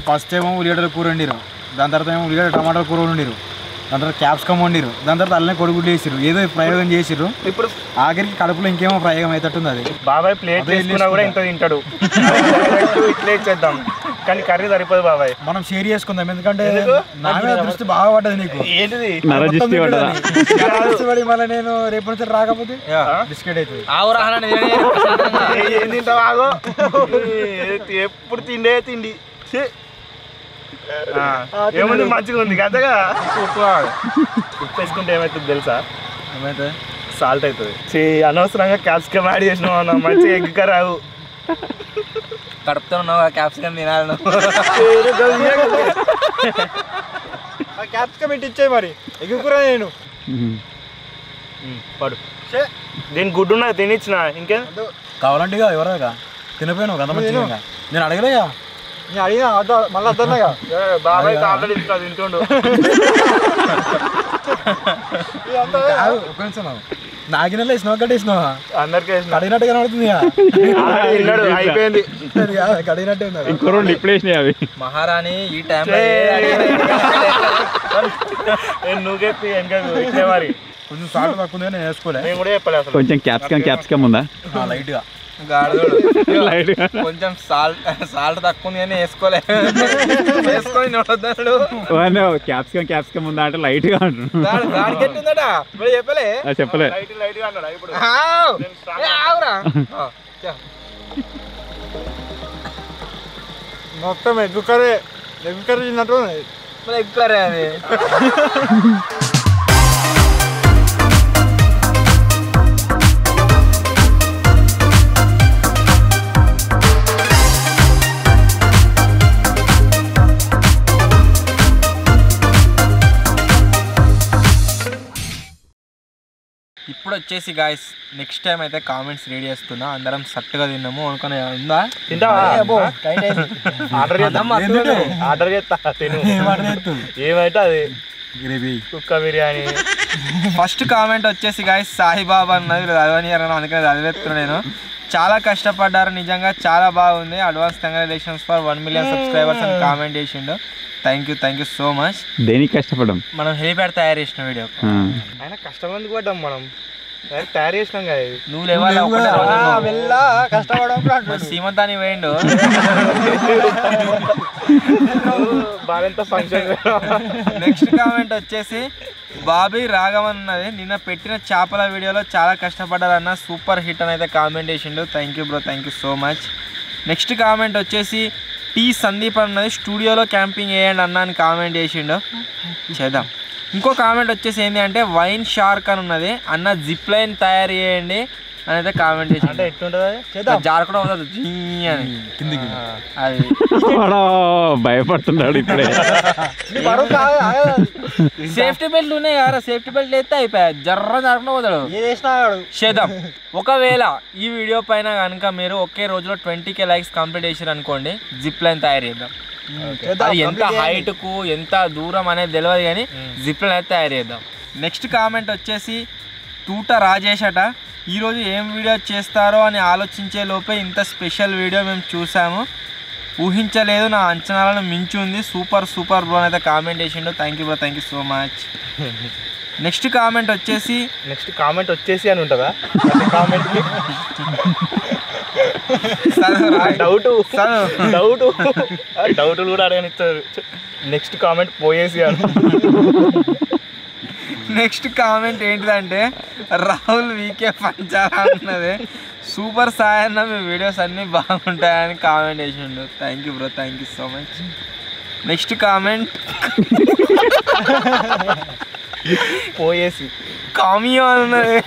ఫస్ట్ ఏమో ఉల్లిగడ్డల కూర వండిరు, దాని తర్వాత ఏమో ఉల్లిగడ్డ టమాటాల కూర వండిరు, దాని తర్వాత క్యాప్సికమ్ వండిరు, దాని తర్వాత అల్లనే కొడుగుడ్లు వేసిరు, ఏదో ప్రయోగం చేసిర్రు. ఇప్పుడు ఆఖరికి కడుపులో ఇంకేమో ప్రయోగం అవుతట్టుంది. అది బాబాయ్ ప్లేట్ వేసుకున్నా కూడా ఇంత తింటాడు. ఇట్లా ఇచ్చేద్దాం కానీ కర్రీ సరిపోదు బాబాయ్. మనం షేర్ చేసుకుందాం, ఎందుకంటే నా మీద దృష్టి బాగా పడ్డది నీకు. ఏంటిది మళ్ళీ నేను రేపు నుంచి రాకపోతే బిస్కెట్ అవుతుంది. ఏం తింటావు ఆగో, ఎప్పుడు తిండే తిండి. ఏముంది మంచిగా ఉంది కదా. ఉప్పు వేసుకుంటే ఏమవుతుంది తెలుసా? ఏమైతే సాల్ట్ అవుతుంది. అనవసరంగా క్యాప్సికమ్ యాడ్ చేసినావు అన్న, మంచిగా ఎగ్ కరావు. కడుపుతో ఉన్నావు క్యాప్సికమ్ తినాలి. క్యాప్సికమ్ ఇటు ఇచ్చాయి మరి ఎగ్ కూర నేను పడు. దీని గుడ్డు ఉన్నది తినిచ్చిన ఇంకే కావాలంటే ఎవరాగా తినపోయాను కదా మంచిగా. నేను అడగలేగా, నేను అడిగినా మళ్ళీ అద్దన్నాగా. బాబాయ్ ఆల్రెడీ తింటుండు. నాగినలో వేసినావా కట్టేసినావా? అందరికీ కడిగినట్టు కనబడుతుంది. అయిపోయింది. కడిగినట్టే ఉంది. ఇంకో రెండు ఇప్పుడు వేసినాయి అవి. మహారాణి ఈ టైంలో నువ్వు ఇంకా మరి కొంచెం సాల్ట్ తక్కువ ఉంది, నేను వేసుకోలే. నేను కూడా చెప్పలే అసలు. కొంచెం క్యాప్సికమ్ ఉందా? లైట్ గా లైట్ గా కొంచెం సాల్ట్ తక్కువ ఉంది కానీ వేసుకొని నోడొద్దాడు. క్యాప్సికమ్ ఉందా అంటే లైట్ గా అంటున్నాడు. గాడికి ఎట్టుందట ఇప్పుడు చెప్పలే. చెప్పలే. లైట్ గా అన్నాడు ఇప్పుడు. ఆవురా మొత్తం ఎగ్ కర్రీ తిన్నట్టు ఎక్కువరే అది. ఇప్పుడు వచ్చేసి గాయస్ నెక్స్ట్ టైం అయితే కామెంట్స్ రెడీ చేస్తున్నా. అందరం సట్టుగా తిన్నాము అనుకునే ఉందా? ఆర్డర్ చేస్తా తిను. ఏమైతే అది కుక్క బిర్యానీ. ఫస్ట్ కామెంట్ వచ్చేసి గాయస్ సాయిబాబా అన్నది చదవనియారని అందుకని చదివేస్తున్నా నేను. చాలా కష్టపడ్డారు నిజంగా, చాలా బాగుంది. Advance congratulations for 1 million subscribers అని కామెంట్ చేసిండు. Thank you so much. దేనికి కష్టపడ్డాం మనం హెలిప్యాడ్ తయారు చేసిన వీడియో. ఆయన కష్టం ఎందుకు పడ్డాం మనం, తయారు చేసినాం కదా. నువ్వు లేవాలి కష్టపడడం సీమంతానికి పోయిండు. బాగా ఫంక్షన్. నెక్స్ట్ కామెంట్ వచ్చేసి బాబీ రాఘవన్ ఉన్నది. నిన్న పెట్టిన చేపల వీడియోలో చాలా కష్టపడ్డారన్న, సూపర్ హిట్ అని అయితే కామెంట్ చేసిండు. Thank you bro, thank you so much. Next comment వచ్చేసి టీ సందీప్ అన్నది స్టూడియోలో క్యాంపింగ్ వేయండి అన్న అని కామెంట్ చేసిండు. చేద్దాం. ఇంకో కామెంట్ వచ్చేసి ఏంటి అంటే వైన్ షార్క్ అని ఉన్నది, అన్న జిప్ లైన్ తయారు చేయండి అని అయితే కామెంట్ చేసిండు. అంటే ఎట్లుంటుంది జారకుండా అవుతుంది జీ అని కిందికి. అది భయపడుతున్నాడు ఇప్పుడే. సేఫ్టీ బెల్ట్ ఉన్నాయి కదా, సేఫ్టీ బెల్ట్ అయితే అయిపోయాయి, జర్ర జారకుండా పోతాడు. చేద్దాం. ఒకవేళ ఈ వీడియో పైన కనుక మీరు ఒకే రోజులో 20K లైక్స్ కంప్లీట్ చేసారు అనుకోండి, జిప్ లైన్ తయారు చేద్దాం. అది ఎంత హైట్ కు ఎంత దూరం అనేది తెలియదు కానీ జిప్ లైన్ అయితే తయారు చేద్దాం. నెక్స్ట్ కామెంట్ వచ్చేసి తూట రాజేష్ అట. ఈరోజు ఏం వీడియో చేస్తారో అని ఆలోచించే లోపే ఇంత స్పెషల్ వీడియో మేము చూసాము, ఊహించలేదు, నా అంచనాలను మించి ఉంది, సూపర్ బ్రో అయితే కామెంట్ చేసిండు. Thank you bro, thank you so much. Next comment వచ్చేసి అని ఉంటుందా కామెంట్ డౌట్లు కూడా అడగనిస్తారు. నెక్స్ట్ కామెంట్ పోయేసి అని. నెక్స్ట్ కామెంట్ ఏంటిదంటే రాహుల్ వీకే పంచాలా అన్నది. సూపర్ సాయి అన్న మీ వీడియోస్ అన్నీ బాగుంటాయని కామెంట్ చేసిండు. Thank you bro, thank you so much. Next comment పోయేసి కామియో అన్నది.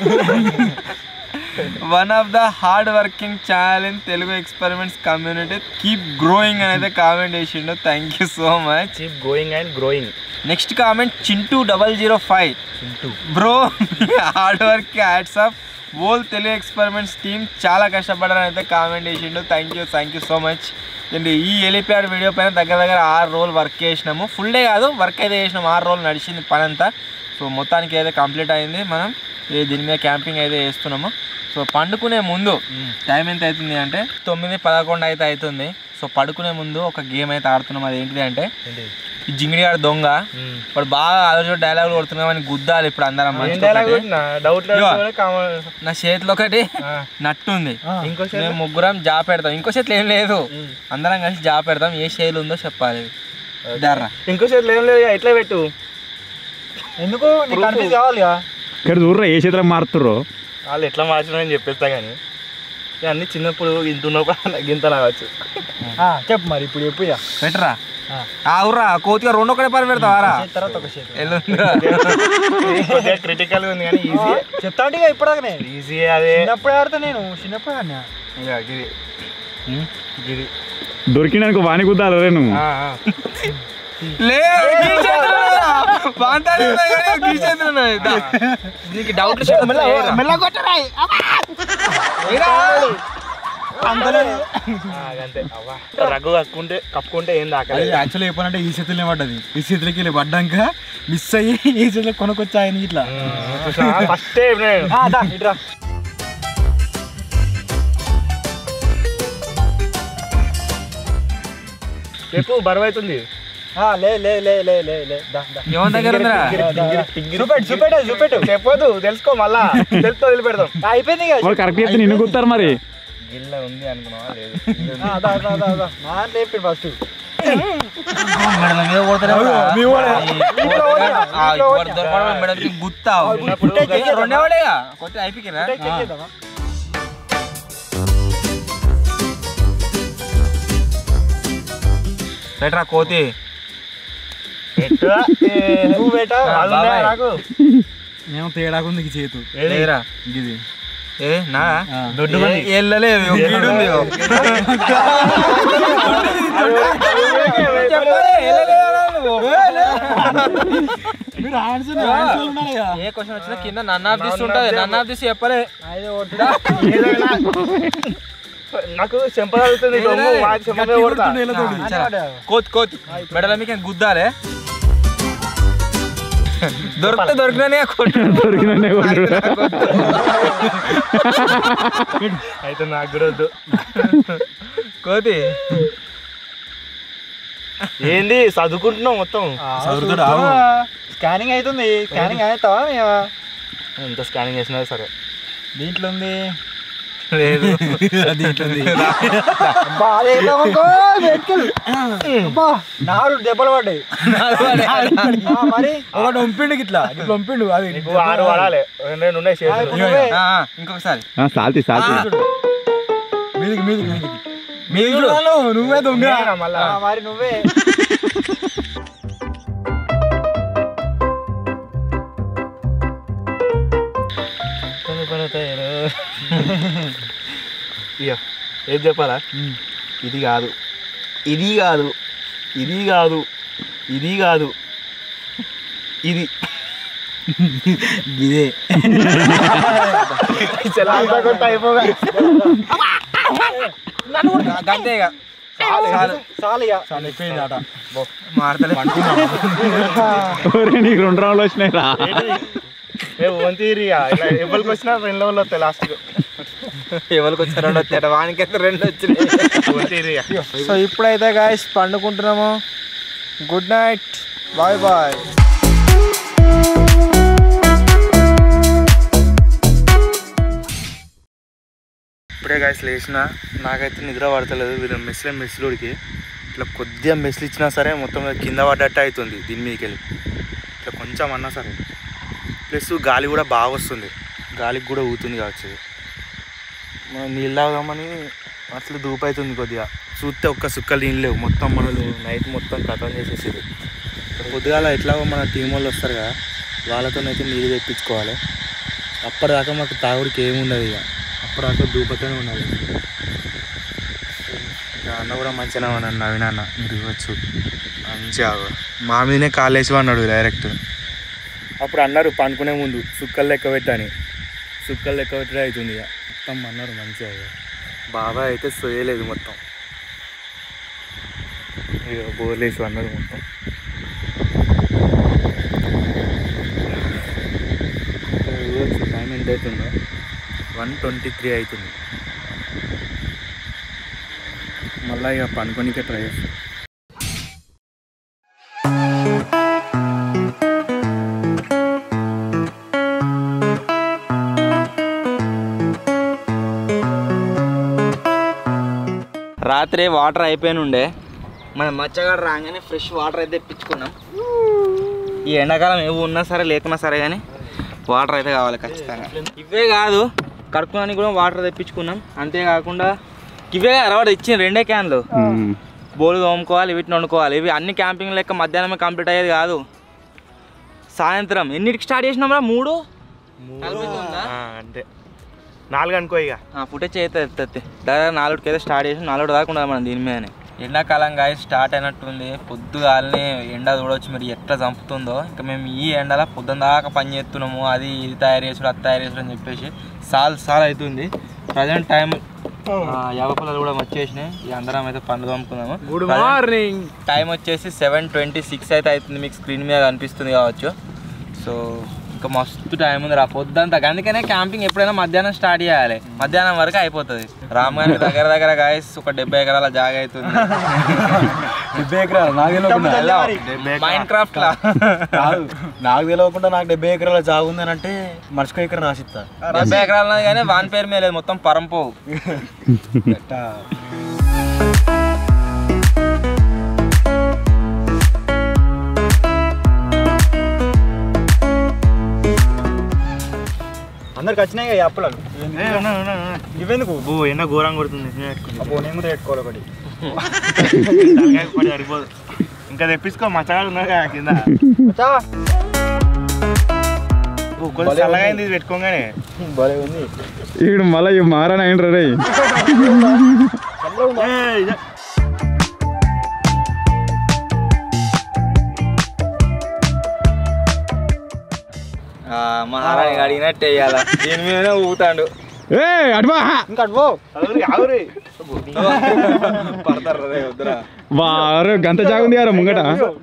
One of the hard working channel in Telugu experiments community, keep growing అని అయితే కామెంట్ చేసిండు. Thank you so much. Keep going and growing. Next comment Chintu 005 bro hard work hats off all Telugu experiments team, చాలా కష్టపడారని అయితే comment చేసిండు. Thank you so much. And ఈ helipad video పైన దగ్గర 6 రోజులు వర్క్ చేసినాము. ఫుల్ డే కాదు, వర్క్ అయితే చేసినాము. 6 రోజులు నడిచింది పని అంతా. సో మొత్తానికి అయితే కంప్లీట్ అయింది. మనం దీని మీద క్యాంపింగ్ అయితే చేస్తున్నాము. సో పండుకునే ముందు టైం ఎంత అవుతుంది అంటే 9-11 అయితే అవుతుంది. సో పడుకునే ముందు ఒక గేమ్ అయితే ఆడుతున్నాం. అది ఏంటిది అంటే ఈ జింగిడిగాడు దొంగ వాడు బాగా ఆలోచన డైలాగులు కొడుతున్నాం అని గుద్దాలి. ఇప్పుడు అందరం నా చేతిలో ఒకటి నట్టు ఉంది, మేము ముగ్గురం జా పెడతాం. ఇంకో చేతిలో ఏం లేదు, అందరం కలిసి జా పెడతాం. ఏ చేతులు ఉందో చెప్పాలి. ఇంకో చేతిలో ఏం లేదు, ఎట్లా పెట్టు. ఎందుకు కన్ఫ్యూజ్ కావాలి ఇక్కడ చూడరా ఏ చేతిలో మారుతుర్రో. వాళ్ళు ఎట్లా మార్చినా చెప్పేస్తా కానీ అన్ని చిన్నప్పుడు ఇంత ఉన్నప్పుడు గింత రావచ్చు. చెప్పు మరి ఇప్పుడు చెప్పు పెట్టరా అవురా కోతిగా 2 ఒకటే పని పెడతావారా. క్రిటికల్ ఉంది కానీ ఈజీ చెప్తా అంటే ఇప్పటిదాకానే ఈజీ. అదే చిన్నప్పుడు ఆడతా నేను, చిన్నప్పుడు ఆడినా. దొరికినానికి వాణి కుద్దాలు రే నువ్వు. నీకు డౌట్ రగ్గు కప్పుకుంటే ఏం దాకా. యాక్చువల్లీ చెప్పాలంటే ఈ చేతులనే పడ్డది. ఈ చేతులకి వెళ్ళి పడ్డాక మిస్ అయ్యి ఈ చేతులు కొనుక్కొచ్చాయని ఇట్లా ఫస్ట్ ఇట్రా. రేపు బరువు అవుతుంది. చూపెట్టు చెప్పదు, తెలుసుకో మళ్ళా తెలుసుకో వదిలిపెడతాం. అయిపోయింది కరెక్ట్ అయితే నిన్ను కుడతారు మరి. గిల్ల ఉంది అనుకున్నావా? లేదు. ఫస్ట్ గుత్తావు అయిపోయినా పెట్టరా కోతి. మేము తేడాకుంది చేతు ఇది ఏ నా వెళ్ళలేదు గీడుంది. ఏ క్వశ్చన్ వచ్చినా కింద నన్ ఆఫ్ దిస్ ఉంటుంది. నన్ ఆఫ్ దిస్ చెప్పలే. నాకు చెంపలుతుంది. కోతి కోతి మెడల మీకు గుద్దాలే. దొరికినా అయితే నాకు కూడా వద్దు. కోతి ఏంది చదువుకుంటున్నావు మొత్తం? స్కానింగ్ అవుతుంది. స్కానింగ్ అవుతావా? ఎంత స్కానింగ్ చేసినా సరే. దీంట్లో ఉంది లేదు, నాలుగు దెబ్బలు పడ్డాయి. మరి ఒకటి వంపిండు ఇట్లా వంపిండు. అది 6 వాడాలి, 2 ఉన్నాయి. ఇంకొకసారి మీదికి నువ్వే దొంగ. మరి నువ్వే ఏది చెప్పాలా? ఇది కాదు, ఇది కాదు, ఇది కాదు, ఇది కాదు, ఇది ఇదే గంతేగా నీకు 2 రౌండ్లు వచ్చినాయి రా. ఎవరికి వచ్చినా 2 లెవెల్ వస్తాయి. లాస్ట్ ఎవరికి వచ్చి 2 వచ్చాయి, వానికైతే 2 వచ్చినాయి. సో ఇప్పుడైతే గాయస్ పండుకుంటున్నాము. Good night, bye bye. ఇప్పుడే గాయస్ లేచిన నాకైతే నిద్ర పడతలేదు. వీళ్ళు మెస్లుడికి ఇట్లా కొద్దిగా మెస్లు ఇచ్చినా సరే మొత్తం కింద పడ్డట్టు అవుతుంది దీని మీదకి వెళ్ళి ఇట్లా కొంచెం అన్నా సరే. ప్లస్ గాలి కూడా బాగా వస్తుంది, గాలికి కూడా ఊతుంది కావచ్చు. మనం నీళ్ళు తాగుదామని అట్లా దూపు అవుతుంది కొద్దిగా. చూస్తే ఒక్క సుక్కలు నీళ్ళు లేవు, మొత్తం మనలు నైట్ మొత్తం కథం చేసేసేది. పొద్దుగాల ఎట్లాగో మన టీం వాళ్ళు వస్తారు కదా, వాళ్ళతోనైతే నీళ్ళు తెప్పించుకోవాలి. అప్పటిదాకా మాకు తాగుడికి ఏమి ఉండదు, ఇక అప్పటిదాకా దూపతోనే ఉండాలి. అన్న కూడా మంచిగా ఉన్నాను, నవీన్ అన్న మీరు ఇవ్వచ్చు మంచిగా మా మీదనే కాలేసి అన్నాడు డైరెక్ట్. అప్పుడు అన్నారు పండుకునే ముందు సుక్కలు లెక్క పెట్టని, సుక్కలు లెక్క పెట్టే అవుతుంది ఇక మొత్తం అన్నారు మంచిగా. బాబాయ్ అయితే సోయలేదు మొత్తం, ఇక బోర్లేసి అన్నారు మొత్తం. టైం ఎంత అవుతుందో 1:23 అవుతుంది. మళ్ళీ ఇక పనుకోనికే ట్రై చేస్తాను. రాత్రి వాటర్ అయిపోయిన ఉండే, మన మచ్చగాడు రాగానే ఫ్రెష్ వాటర్ అయితే తెప్పించుకున్నాం. ఈ ఎండాకాలం ఏవి ఉన్నా సరే లేకున్నా సరే కానీ వాటర్ అయితే కావాలి ఖచ్చితంగా. ఇవే కాదు కడుక్కోడానికి కూడా వాటర్ తెప్పించుకున్నాం. అంతేకాకుండా ఇవే అరవాడు ఇచ్చిన 2 క్యాన్లు బోలు తోముకోవాలి, వీటిని వండుకోవాలి. ఇవి అన్ని క్యాంపింగ్ లెక్క మధ్యాహ్నమే కంప్లీట్ అయ్యేది కాదు. సాయంత్రం ఎన్నిటికి స్టార్ట్ చేసినాం రా? 3 అంటే 4 అనుకో ఇక. ఫుటేజ్ అయితే ఎత్తే దాదాపు 4కి అయితే స్టార్ట్ చేసి 4 దాకా ఉండదు మనం దీని మీదనే. ఎండాకాలం గాయ స్టార్ట్ అయినట్టుంది. పొద్దుగాలని ఎండ చూడవచ్చు మీరు ఎట్లా చంపుతుందో. ఇంకా మేము ఈ ఎండలో పొద్దున్న దాకా పని చేస్తున్నాము, అది ఇది తయారు చేసుడు అది తయారు చేసుడు అని చెప్పేసి సాల్ అవుతుంది. ప్రజెంట్ టైం 50 పిల్లలు కూడా వచ్చేసినాయి. ఈ అందరం అయితే పండ్లు తోముకుందాము. Good morning. టైం వచ్చేసి 7:26 అయితే అవుతుంది, మీకు స్క్రీన్ మీద కనిపిస్తుంది కావచ్చు. సో ఇంకా మస్తు టైం ఉంది రా పొద్దంతా. అందుకనే క్యాంపింగ్ ఎప్పుడైనా మధ్యాహ్నం స్టార్ట్ చేయాలి, మధ్యాహ్నం వరకు అయిపోతుంది. రామ్గాని దగ్గర గాయస్ ఒక 70 ఎకరాల జాగా అవుతుంది. 70 ఎకరాలు మైండ్ క్రాఫ్ట్ లా నాకు తెలియకుండా నాకు 70 ఎకరాల జాగా ఉందని అంటే మనిషికో ఎకరం రాసిస్తా. 70 ఎకరాలు కానీ వాని పేరు మీద లేదు, మొత్తం పరంపోవు. అందరికి వచ్చినాయి అప్పులను ఇవెందుకు ఎండ ఘోరంగా కొడుతుంది. అప్పుడు నేను కూడా పెట్టుకోవాలి ఒకటి. సరిపోదు ఇంకా తెప్పించుకో, మచ్చగాడు ఉన్నారు కదా కింద. కొంచెం చల్లగా అయింది ఇది పెట్టుకోగానే. భలే ఉంది. ఇక్కడ మళ్ళీ మారని అయిండ్రా రే. మహారాణి అడిగినట్టు వేయాల, దీని మీదనే ఊతాడు. అటువా ఇంకా అటువో పడతారు వద్దురా. వారు గంత జాగుంది యారా ముంగట.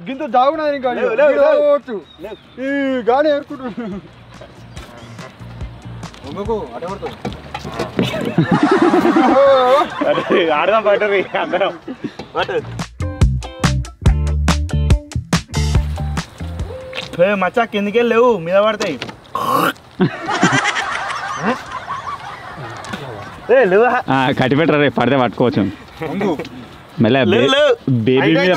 గింత జాగున్నది గాని ఏరుకుంటు అటే పడుతుంది. ఆడదాం పట్టరు అందరం పట్టు. మచ్చా కిందకి లేవు, మీద పడతాయి. కట్టి పెట్టరా రే, పడితే పట్టుకోవచ్చు. మళ్ళీ బేబీ మీద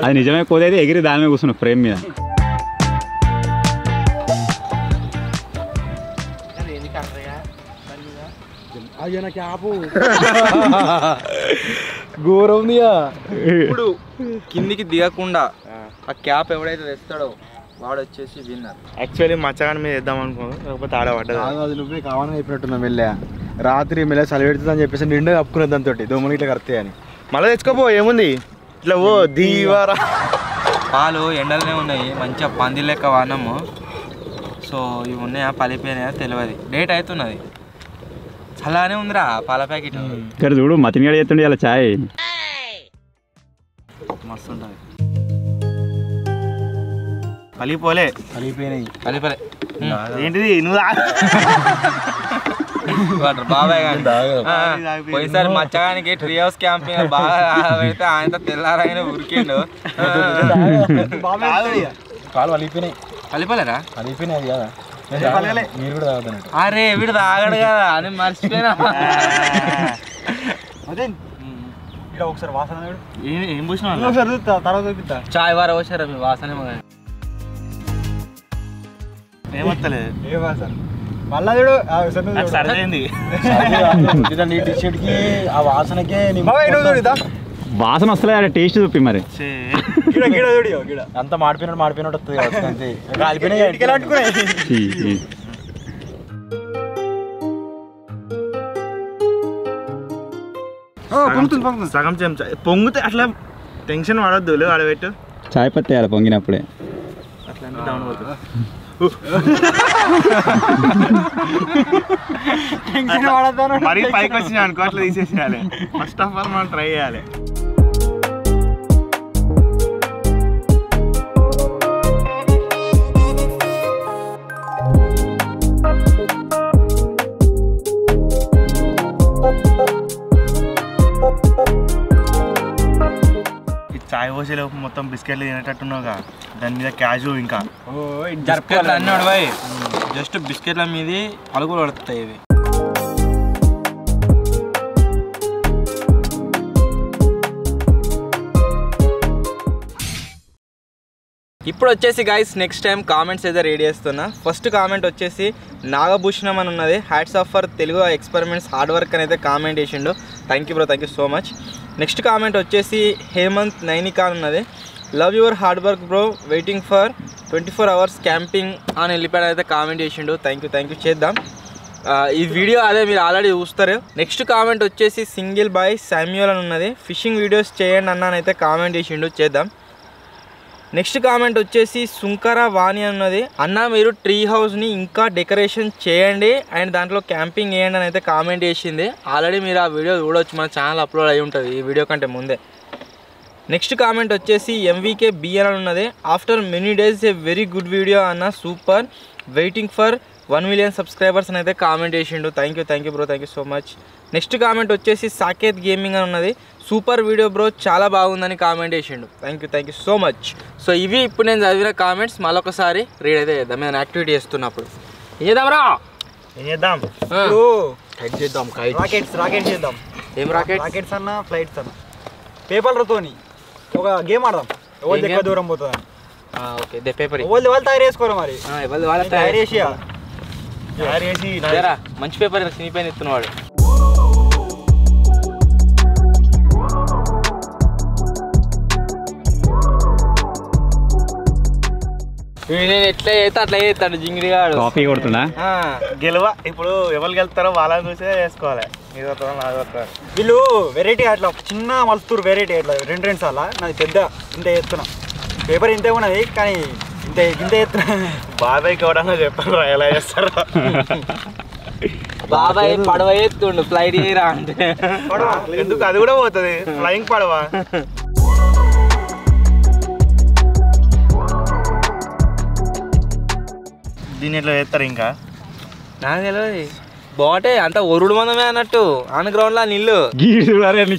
అది నిజమే. కోదైతే ఎగిరి దాని మీద కూర్చున్నావు ఫ్రేమ్ మీద. అయ్యా క్యాపు ఘోరం ఉందిగా. ఇప్పుడు కిందికి దిగకుండా ఆ క్యాప్ ఎవడైతే తెస్తాడో వాడు వచ్చేసి విన్నర్. యాక్చువల్లీ మచ్చగాని మీద వేద్దాం అనుకో, కాకపోతే ఆడ పడ్డది. అది నువ్వే కావాలని చెప్పినట్టున్నా మెల్లె రాత్రి మెల్లె చలి పెడుతుంది అని చెప్పేసి నిండా కప్పుకున్నది దాంతో దోమలు ఇట్లా కడతాయి అని. మళ్ళీ తెచ్చుకోపో, ఏముంది ఇట్లా ఓ దీవారా. పాలు ఎండలనే ఉన్నాయి, మంచిగా పంది లెక్క వాడినాము. సో ఇవి ఉన్నాయా పలిపోయినాయా తెలియదు, డేట్ అవుతున్నది. అలానే ఉందిరా పాల ప్యాకెట్. ఇక్కడ చూడు మతినిగాడు చేస్తుండే అలా చాయ్ మస్తు ఉంటుంది. పలిపోలే కలిపోయినాయి. పలిపలే ఏంటిది నువ్వు బాబాయ్ గారు పోయిసారి మచ్చగానికి ట్రీ హౌస్ క్యాంపింగ్ బాగా పెడితే ఆయనతో తెల్లారైనా ఉరికిండు. కాలు వలిగిపోయినాయి. కలిపలేరా కలిపినది కదా మీరు కూడా తాగుతున్నట్టు. అరే వీడు తాగడు కదా అని మర్చిపోయినా. అదే ఇక్కడ ఒకసారి వాసన ఏం పూసినా ఒకసారి చూస్తా తర్వాత చూపిస్తా. చాయ్ వార వచ్చారా మీ వాసన ఏమత్తలేదు ఏ వాసన మళ్ళా చూడు సరిపోయింది. నీ టీ షర్ట్ కి ఆ వాసనకే చూడుదా వాసన వస్తలే టేస్ట్ చూపి మరి. గిడ గిడ చూడు గిడ అంత మాడిపోయినట్టు వస్తుంది కదా అంతే. కలిపిన సగం చెంచా పొంగితే అట్లా టెన్షన్ పడద్దు ఆడబెట్టు. చాయ్ పత్తి వేయాలి పొంగినప్పుడే. అట్లా డౌన్ పోతుంది. మరీ పైకి వచ్చినా అనుకో అట్లా తీసేసేయాలి. ఫస్ట్ ఆఫ్ ఆల్ మనం ట్రై చేయాలి. చాయ్ పోసేలోపు మొత్తం బిస్కెట్లు తినేటట్టున్నావుగా, దాని మీద క్యాజు ఇంకా బిస్కెట్లు అన్నీ ఉడవాయి. జస్ట్ బిస్కెట్ల మీద పలుకులు పడుతాయి ఇవి. ఇప్పుడు వచ్చేసి గైస్ నెక్స్ట్ టైం కామెంట్స్ అయితే రెడీ చేస్తున్నా. ఫస్ట్ కామెంట్ వచ్చేసి నాగభూషణం అని ఉన్నది. Hats off for Telugu experiments hard work అని అయితే కామెంట్ చేసిండు. Thank you bro, thank you so much. Next comment వచ్చేసి హేమంత్ నైనికా ఉన్నది. Love your hard work bro, waiting for 24 hours camping అని వెళ్ళిపోయాడు అయితే కామెంట్ చేసిండు. థ్యాంక్ యూ చేద్దాం. ఈ వీడియో అదే మీరు ఆల్రెడీ చూస్తారు. నెక్స్ట్ కామెంట్ వచ్చేసి సింగిల్ బాయ్ శామ్యూల్ అని ఉన్నది. ఫిషింగ్ వీడియోస్ చేయండి అన్నానైతే కామెంట్ చేసిండు, చేద్దాం. నెక్స్ట్ కామెంట్ వచ్చేసి సుంకర వాణి అన్నది. అన్న మీరు ట్రీ హౌస్ని ఇంకా డెకరేషన్ చేయండి అండ్ దాంట్లో క్యాంపింగ్ చేయండి అని అయితే కామెంట్ చేసింది. ఆల్రెడీ మీరు ఆ వీడియో చూడవచ్చు, మన ఛానల్ అప్లోడ్ అయి ఉంటుంది ఈ వీడియో కంటే ముందే. నెక్స్ట్ కామెంట్ వచ్చేసి ఎంవికే బిఎన్ అని ఉన్నది. After many days a very good video అన్న, super, waiting for 1 million subscribers అని అయితే కామెంట్ చేసిండు. Thank you bro, thank you so much. Next comment వచ్చేసి సాకేత్ గేమింగ్ అని ఉన్నది. సూపర్ వీడియో బ్రో, చాలా బాగుందని కామెంట్ చేసిండు. Thank you so much. So ఇవి ఇప్పుడు నేను చదివిన కామెంట్స్. మళ్ళొకసారి రీడ్ అయితే చేద్దాం. నేను యాక్టివిటీ చేస్తున్నప్పుడు ఏం చేద్దాం కైట్ చేద్దాం. రాకెట్స్ చేద్దాం. ఏం రాకెట్స్ అన్న ఫ్లైట్స్ అన్న పేపర్లతోని ఒక గేమ్ ఆడదాం. ఎవరు ఎక్కువ దూరం పోతుందని. ఓకే దే పేపర్ వాళ్ళు తయారు చేసుకోరు మరి. వాళ్ళ తయారు చేసి మంచి పేపర్ చినిపోయిన ఎత్తున్నవాడు. నేను ఎట్లా చేస్తా అట్లా చేస్తాడు జింగిడిగాడు. కాఫీ కొడుతున్నా గెలవ. ఇప్పుడు ఎవరు గెలుస్తారో వాళ్ళని చూసే వేసుకోవాలి. వీళ్ళు వెరైటీ అట్లా చిన్న మలుతురు వెరైటీ అట్లా 2 సార్లు. నాది పెద్ద ఇంత ఎత్తున పేపర్ ఇంతే ఉన్నది కానీ ఇంత ఎత్తున. బాబాయ్కి ఎవడన్నా చెప్పారు ఎలా చేస్తారో. బాబాయ్ పడవ ఎత్తుండు ఫ్లైట్ చేయరా అంటే. ఎందుకు అది కూడా పోతుంది, ఫ్లయింగ్ పడవ. దీన్ని ఎట్లా చేస్తారు ఇంకా నాకు తెలియదు. బాగుంటాయి అంత ఒరుడు మందమే అన్నట్టు. ఆన్ గ్రౌండ్ లో నీళ్ళు గీడు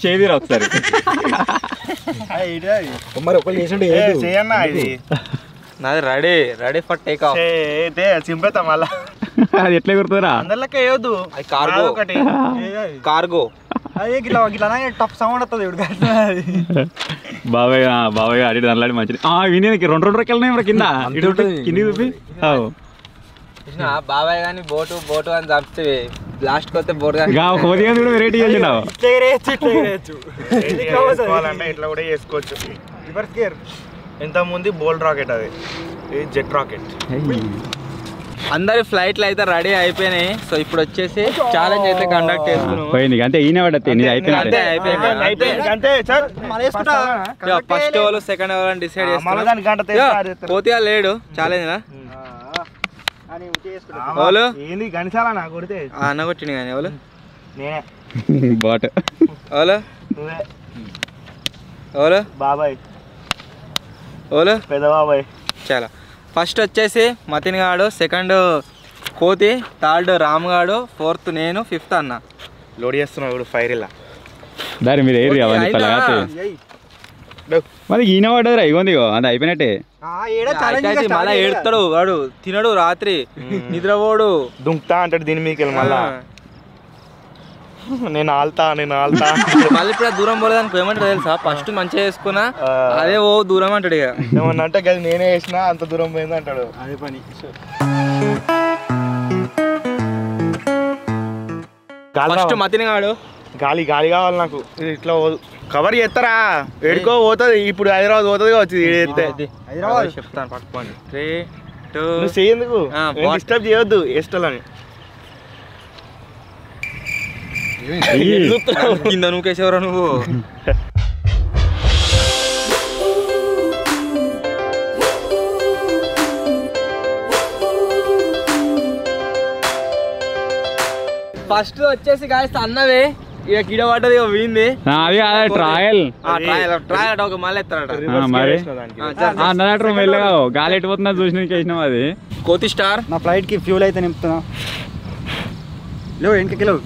చేయదిరా ఒకసారి. మరి ఒకళ్ళు చేసిండు చేయన్నా. ఇది నాది రెడీ ఫర్ టేక్ ఆఫ్. చింపేతా మళ్ళా. అది ఎట్లా కుడుతుందిరా? అందరిలోకి వేయొద్దు. అది కార్గో ఒకటి కార్గో. అదే గిట్లా టప్ సౌండ్ వస్తుంది ఇప్పుడు. బాబాయ్ అడి దానిలాంటి మంచిది. వినేకి 2 రకాలు కింద కింది చూపి. బాబాయ్ కానీ బోటు అని చంపితే లాస్ట్ కొత్త బోట్ కూడా వెరైటీ చేసినావు. చేసుకోవాలంటే ఇట్లా కూడా చేసుకోవచ్చు. Reverse gear. ఇంత ముందు బోల్డ్ రాకెట్, అది జెట్ రాకెట్. అందరి ఫ్లైట్లు అయితే రెడీ అయిపోయినాయి. సో ఇప్పుడు వచ్చేసి ఛాలెంజ్ అయితే కండక్ట్ చేస్తున్నాం. పోయింది అంతే. ఈయన పడతే అంతే. ఫస్ట్ ఓవర్ సెకండ్ ఓవర్ అని డిసైడ్ చేస్తాం. పోతే లేడు ఛాలెంజ్ ఏంది గణిసాలా నాకు కొడితే అన్న కొట్టింది కానీ ఎవరు నేనే బాట్ ఎవరు నువ్వే ఎవరు బాబాయ్ ఎవరు పెద్ద బాబాయ్. చాలా ఫస్ట్ వచ్చేసి మతిన్ గాడు, సెకండ్ కోతి, థర్డ్ రామ్ గాడు, ఫోర్త్ నేను, ఫిఫ్త్ అన్న. లోడ్ చేస్తున్నావు ఇప్పుడు ఫైర్ ఇలా దారి మీరు ఏరి మరి ఈయన పడ్డదిరా ఇగోంది అది అయిపోయినట్టే మళ్ళా ఏడుతాడు వాడు తినడు రాత్రి నిద్రపోడు దుంకుతా అంటాడు దీని మీదకి వెళ్ళి మళ్ళా నేను ఆల్తా మళ్ళీ ఇప్పుడు దూరం పోలేదానికి ఏమంటారు తెలుసా ఫస్ట్ మంచిగా వేసుకున్నా అదే ఓ దూరం అంటాడు ఇక ఏమన్నా అంటే కదా నేనే వేసినా అంత దూరం పోయింది అంటాడు అదే పని ఫస్ట్ మతిని కాడు గాలి కావాలి నాకు ఇది ఇట్లా పోదు కవర్ చేస్తారా ఎడుకో పోతుంది ఇప్పుడు హైదరాబాద్ పోతుంది కావచ్చు హైదరాబాద్ చెప్తాను పట్టుకోండి 3 2 నువ్వు చేయందుకు డిస్టర్బ్ చేయొద్దు ఎస్టలని కింద నూకేసేవరా నువ్వు ఫస్ట్ వచ్చేసి కాస్త అన్నవే ఇక గిడ పడ్డది ఇక పోయింది అది ట్రయల్ ట్రయల్ ఒక మళ్ళీ ఎత్తారట మరి అన్నట్టు మెల్లగా గాలి ఎట్టిపోతున్నా చూసిన వేసినాం అది కోతి స్టార్ నా ఫ్లైట్ కి ఫ్యూల్ అయితే నింపుతున్నా లేవు వెనకకి లేవు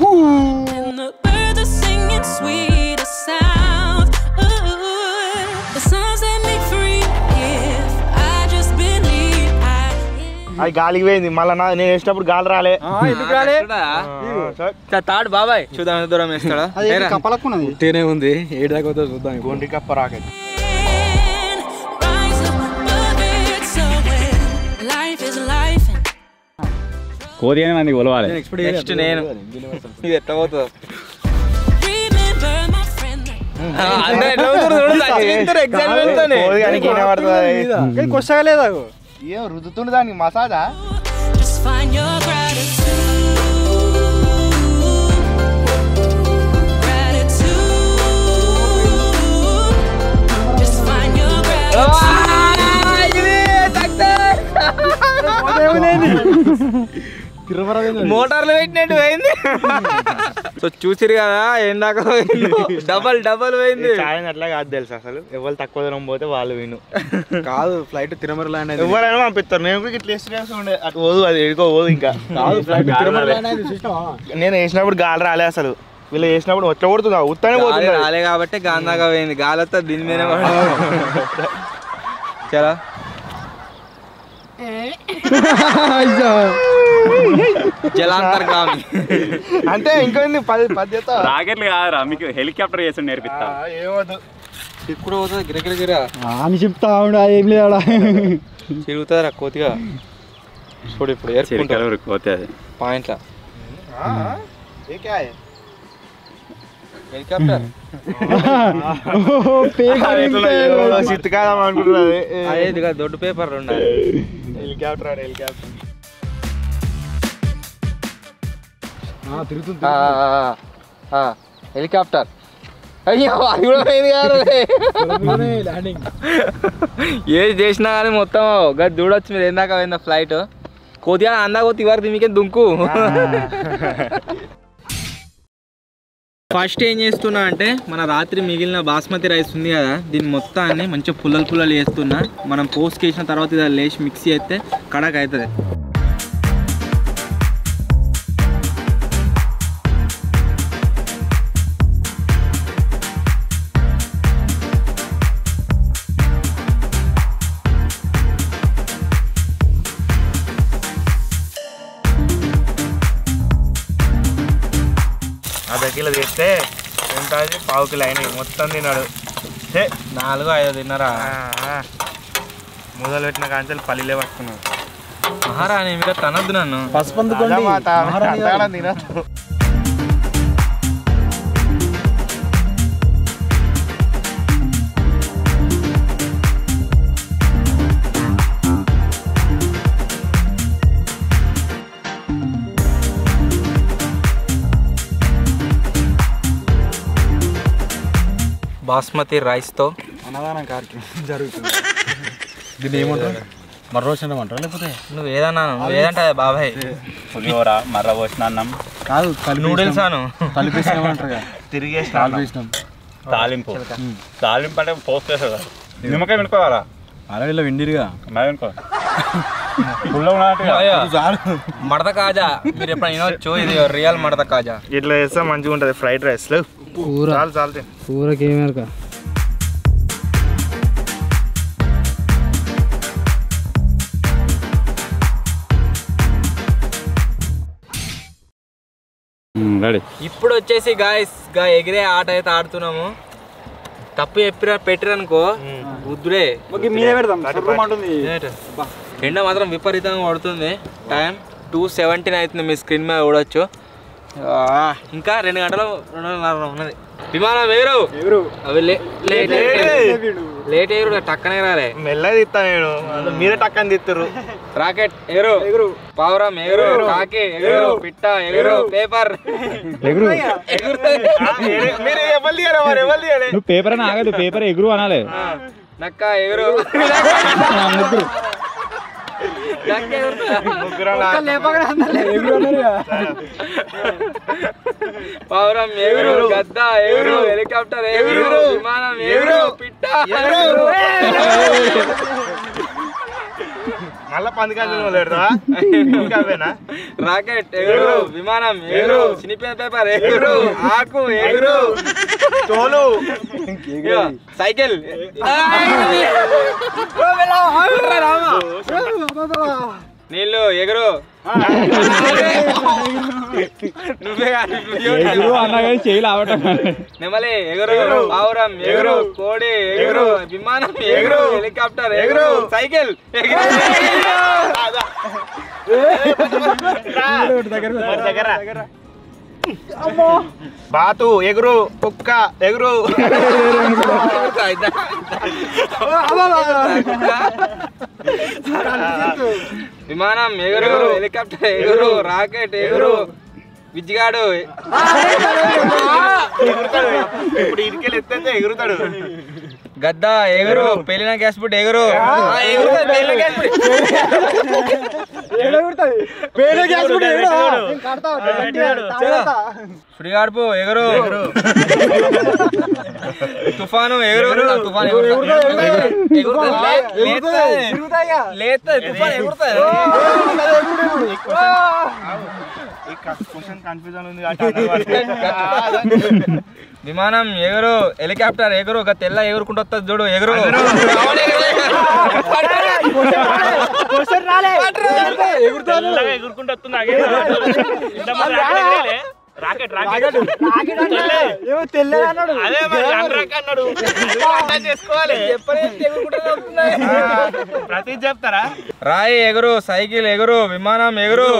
And the birds are singing sweet sound. Ooh, the songs that make free. If I just believe అది గాలికి పోయింది మళ్ళీ నేను వేసినప్పుడు గాలి రాలే ఎందుకు రాలే తాడు బాబాయ్ చూద్దాం ఎంత దూరం వేస్తాడా కప్పలక్కున్నది తేనే ఉంది ఏడు దాకా అవుతుందో చూద్దాం గొండి కప్ప rocket rise above it. So when life is life. కోతి అని మందికి కొలవాలి నెక్స్ట్ నేను ఇది ఎట్లా పోతుందో Remember my friend. అందరూ ఎట్లా పోతున్నారు ఎగ్జామ్ కొట్టగలేదా ఏం రుద్దుతుండే దానికి మసాజా Just find your gratitude. Just find your మోటార్లు పెట్టినట్టు పోయింది సో చూసిరు కదా ఎందాక డబల్ పోయింది అట్లా కాదు తెలుసు అసలు ఎవరు తక్కువ దూరం పోతే వాళ్ళు విను కాదు ఫ్లైట్ తిరుమల ల్యాండ్ అయింది ఎవరైనా పంపిస్తారు నేను కూడా ఇట్లా ఎక్స్పీరియన్స్ ఉండే అటు పోదు అది ఎడుకో పోదు ఇంకా కాదు ఫ్లైట్ తిరుమల ల్యాండ్ అయింది చూసినావా నేను వేసినప్పుడు గాలి రాలే అసలు వీళ్ళు వేసినప్పుడు వచ్చి కొడుతుందా ఉత్తనే పోతుంది రాలే కాబట్టి గాందాగా పోయింది గాలి వస్తే దీని మీద చలా జలాంతర్గామి అంటే ఇంకొన్ని 10 చేస్తా రాకెట్లు కాదురా మీకు హెలికాప్టర్ చేసి నేర్పిస్తా ఏమవుతుంది ఇప్పుడు పోతుంది గిరగిరగిరా అని చెప్తా ఉండు ఏం లేదా తిరుగుతుందిరా కోతిగా చూడు ఇప్పుడు ఏర్చుకుంటారు కోతి అది పాయింట్లా హెలికాప్టర్ చిత్తకాలం అనుకుంటున్నది అదేది కదా దొడ్డు పేపర్ ఉండాలి హెలికాప్టర్ హెలికాప్టర్ అయ్యో అది కూడా పోయింది కాదు ఏది చేసినా కానీ మొత్తం గది దూడొచ్చు మీరు ఎందాక పోయిందా ఫ్లైట్ కొద్దిగా అందాక పోతే ఇవరకు మీకే దుంకు ఫస్ట్ ఏం చేస్తున్నా అంటే మన రాత్రి మిగిలిన బాస్మతి రైస్ ఉంది కదా దీన్ని మొత్తాన్ని మంచిగా పుల్లలు వేస్తున్నా మనం పోస్ట్ చేసిన తర్వాత ఇది లేచి మిక్సీ అయితే కడక్ అవుతుంది అర్ధ కిలో చేస్తే ఎంత పావు కిలో అయినాయి మొత్తం తిన్నాడు 4-5 తిన్నారా మొదలు పెట్టిన కాంచెలు పల్లీలే పట్టుకున్నాడు మహారాణి మీరు తనద్దు నన్ను పసుపందు తినద్దు బాస్మతి రైస్తో అన్నదానం కార్యక్రమం జరుగుతుంది దీన్ని ఏమంటారు మర్రోచనం అంటారా లేకపోతే నువ్వు ఏదన్నా నువ్వు ఏదంటే బాబాయ్ పులిహోర మర్ర పోసిన అన్నం కాదు నూడిల్స్ అను కలిపేసినామంటారు కదా తిరిగేసి కలిపేసినాం తాలింపు అంటే పోస్ట్ చేస్తారు కదా నిమ్మకాయ వినుకోవాలా అలా విండిరుగా మరి వినుకో పుల్ల మడత కాజా మీరు ఎప్పుడు వినవచ్చు ఇది రియల్ మడత కాజా ఇట్లా చేస్తే మంచిగా ఉంటుంది ఫ్రైడ్ రైస్ కూర చాలు కూరకి ఏమేరక రెడీ. ఇప్పుడు వచ్చేసి గాయస్ ఎగిరే ఆట అయితే ఆడుతున్నాము. తప్పు పెట్టిరనుకో బుద్ధుడే మీదే పెడదాం ఉంటుంది. ఎండ మాత్రం విపరీతంగా పడుతుంది. టైం 2:17 అవుతుంది. మీ స్క్రీన్ మీద చూడొచ్చు. ఇంకా 2 గంటలు 2:30 ఉన్నది. విమానం ఎగురు అవి లేట్ ఎగురు టక్కనే రాలే. మెల్లగా తీస్తా నేను, మీరే టక్కని తీస్తారు. రాకెట్ ఎగురు పావురం ఎగురు కాకి ఎగురు పిట్ట ఎగురు పేపర్ ఎగురు. మీరు ఎవరు తీయాలి, మరి ఎవరు తీయాలి? నువ్వు పేపర్ అని ఆగదు, పేపర్ ఎగురు అనాలి. నక్క ఎగురు ముగ్గురు. పావురం ఎగురు గద్ద ఎగురు హెలికాప్టర్ ఎగురు విమానం ఎగురు పిట్ట మళ్ళా పందికాయలు పెడతా. రాకెట్ ఎగురు విమానం ఎగురు చినిపోయిన పేపర్ ఎగురు ఆకు ఎగురు తోలు సైకిల్ నీళ్ళు ఎగురు నువ్వే ఎగురు అన్నా కానీ చేయలు ఆవటం. నెమలి ఎగురు పావురం ఎగురు కోడి ఎగురు విమానం ఎగురు హెలికాప్టర్ ఎగురు సైకిల్ దగ్గర బాతు ఎగురు కుక్క ఎగురు విమానం ఎగురు హెలికాప్టర్ ఎగురు రాకెట్ ఎగురు విజ్జిగాడు ఇప్పుడు ఇటుకెళ్ళి ఎత్తే ఎగురుతాడు. గద్ద ఎగురు పేలిన గ్యాస్ బుడ్ ఎగురు సుడిగాడుపు ఎగురు తుఫాను ఎగురు తుఫాన్ విమానం ఎగురు హెలికాప్టర్ ఎగురు ఒక తెల్ల ఎగురుకుంటూ వస్తుంది చూడు ఎగురు ఎగురుకుంటూ వస్తుంది. రాకెట్ అదే అన్నాడు చేసుకోవాలి. ప్రతి చెప్తారా? రాయి ఎగురు సైకిల్ ఎగురు విమానం ఎగురు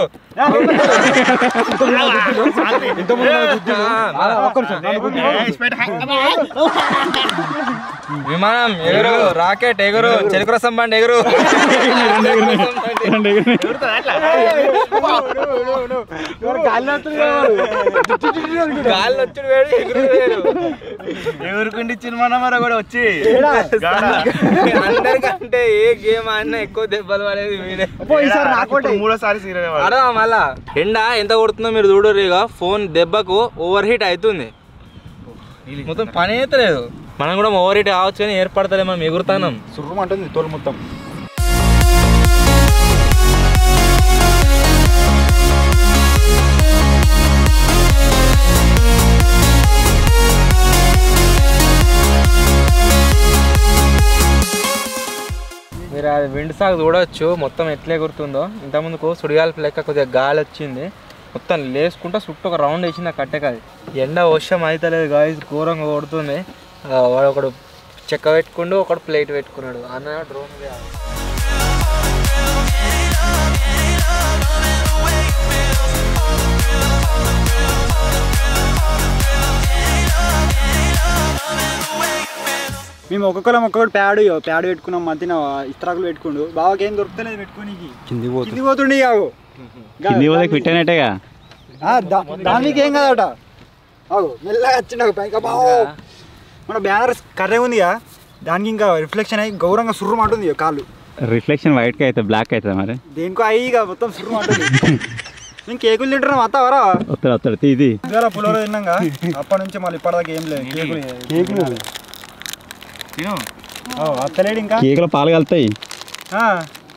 విమానం ఎగురు రాకెట్ ఎగురు చెరుకు రసం బండి ఎగురు గాలి వచ్చి వేడు ఎగురు ఎగురుకుండి చిన్నమన కూడా వచ్చి అందరికంటే ఏ గేమ్ ఆడినా ఎక్కువ దెబ్బలు పడేది వీడే. మూడోసారి ఆడదా మళ్ళా ఎండ ఎంత కొడుతుందో మీరు చూడరు. ఇక ఫోన్ దెబ్బకు ఓవర్ హీట్ అవుతుంది, మొత్తం పని అయితే లేదు. మనం కూడా ఓవర్ హీట్ కావచ్చు కానీ ఏర్పడతలే, మనం ఎగురుతాం సుర్రమంటుంది తోలు మొత్తం. మీరు అది విండ్ సాగు చూడవచ్చు మొత్తం ఎట్లా ఎగురుతుందో. ఇంతకుముందుకు సుడిగాలి లెక్క కొద్దిగా గాలి వచ్చింది, మొత్తం లేసుకుంటా చుట్టూ ఒక రౌండ్ వేసింది ఆ కట్టె. కాదు ఎండ వర్షం అవుతలేదు గాయస్, ఘోరంగా కొడుతుంది. వాడు ఒకడు చెక్క పెట్టుకుండు, ఒకడు ప్లేట్ పెట్టుకున్నాడు. అన్న డ్రోన్ మేము ఒక్కొక్కటి ప్యాడ్ పెట్టుకున్నాం. మధ్యన ఇస్త్రాకులు పెట్టుకుండు. బావకి ఏం దొరుకుతలేదు పెట్టుకోనికి. కింది పోతుండే పెట్టానట్టేగా దానికి ఏం కదట. మెల్లగా వచ్చిండ పైక బావ. మన బ్యానర్ కర్రే ఉందిగా, దానికి ఇంకా రిఫ్లెక్షన్ అయ్యి గౌరంగా సుర్రమంటుంది కాళ్ళు. రిఫ్లెక్షన్ వైట్ గా అవుతుంది, బ్లాక్ అవుతుంది. మరి దేనికో అయ్యి మొత్తం సుర్రమంటుంది. నేను కేకులు తింటున్నాం అత్తవరా వస్తాడు ఇది పులిహోర తిన్నాగా. అప్పటి నుంచి మళ్ళీ ఇప్పటిదాకా ఏం లేదు కేకులు అత్తలేడు. ఇంకా కేకులో పాలు కలుతాయి,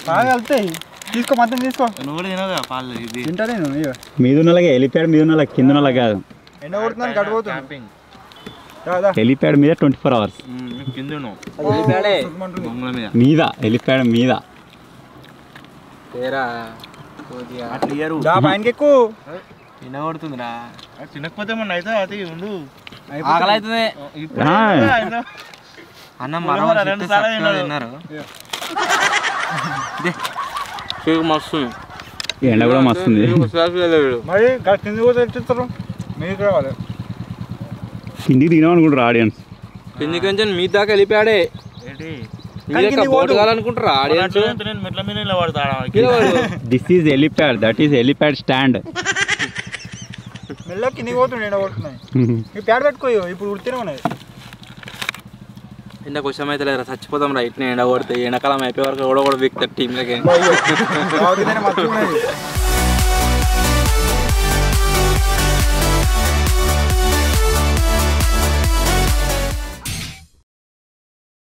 బాగా వెళ్తాయి. తీసుకో మొత్తం తీసుకో. నువ్వు కూడా తినవుగా పాలు. తింటా నేను. మీద ఉన్నలాగే హెలిప్యాడ్ మీద ఉన్న కింద ఉన్నలా కాదు. ఎండ కొడుతున్నాను గడిపోతుంది. హెలిప్యాడ్ మీద 24 hours మీద హెలిప్యాడ్ మీద పైనకి ఎక్కువ వినబడుతుందిరా తినకపోతే మొన్న అయితే అది ఉండు ఆకలి అవుతుంది అన్న మనం తిన్నారు మస్తు ఎండ కూడా మస్తుంది మరి కింద కూడా తెచ్చిస్తారు మీకు రావాలి కిందికి తినాం అనుకుంటారు ఆడియన్స్ కిందికి కొంచెం మీ దాకా వెళ్ళిపోయాడే బోటు కావాలనుకుంటారా ఆడియన్స్ మెట్ల మీద నిలబడతాడు this is helipad that is helipad stand మెల్ల కిందికి పోతుండే ఎండబడుతున్నాయి ఈ ప్యాడ్ పెట్టుకోయో ఇప్పుడు ఉడితేనే ఉన్నాయి ఎండ కొంచెం అయితే లేదా చచ్చిపోతాం రా ఇట్నే ఎండ కొడితే ఎండాకాలం అయిపోయే వరకు కూడా వీక్తారు టీంలకి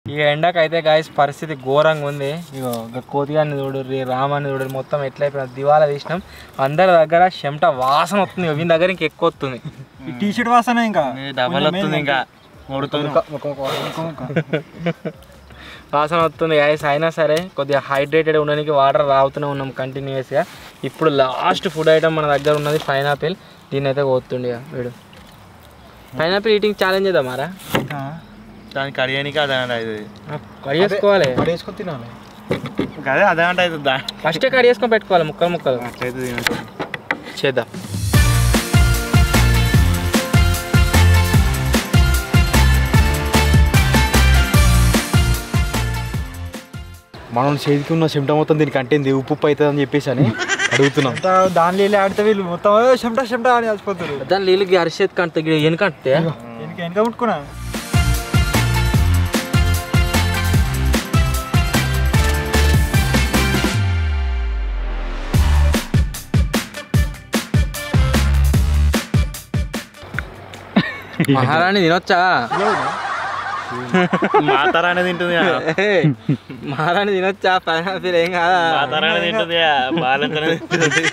ఈ ఎండకైతే గాయస్ పరిస్థితి ఘోరంగా ఉంది. ఇగో కోతిగాన్ని చూడరు, రామాన్ని చూడరు, మొత్తం ఎట్లయిపోయినా దివాలా తీసినాం. అందరి దగ్గర చెమట వాసన వస్తుంది, వీని దగ్గర ఇంకా ఎక్కువ వస్తుంది. ఈ టీ షర్ట్ వాసన ఇంకా డబల్ వస్తుంది, ఇంకా వాసన వస్తుంది గాయస్. అయినా సరే కొద్దిగా హైడ్రేటెడ్ ఉండడానికి వాటర్ తాగుతూనే ఉన్నాం కంటిన్యూస్గా. ఇప్పుడు లాస్ట్ ఫుడ్ ఐటమ్ మన దగ్గర ఉన్నది పైనాపిల్. దీన్ని అయితే కోతుండే వీడు. పైనాపిల్ ఈటింగ్ ఛాలెంజ్ చేద్దాం మారా, దానికి కడియానికి అదే అంటే అవుతుంది, కడిగేసుకోవాలి, కడిగేసుకొని తినాలి. అదే అదే అంటే అవుతుంది. ఫస్టే కడిగేసుకొని పెట్టుకోవాలి ముక్కలు ముక్కలు. అట్లయితే చేద్దాం. మనం చేతికి ఉన్న చెమట మొత్తం దీనికి అంటేంది, ఉప్పు అవుతుంది అని చెప్పేసి అని అడుగుతున్నాం. దాని నీళ్ళు ఆడితే వీళ్ళు మొత్తం చెమట చెమట అని చచ్చిపోతారు. దాని నీళ్ళకి అరిసేది కంటే వెనకంటే వెనక ముట్టుకున్నా. మహారాణి తినొచ్చా? మాతారానే తింటుంది, మహారాణి తినొచ్చా? పైనాపిల్ ఏం కాదా? మాతారానే తింటుంది, బాలంతనే తింటుంది.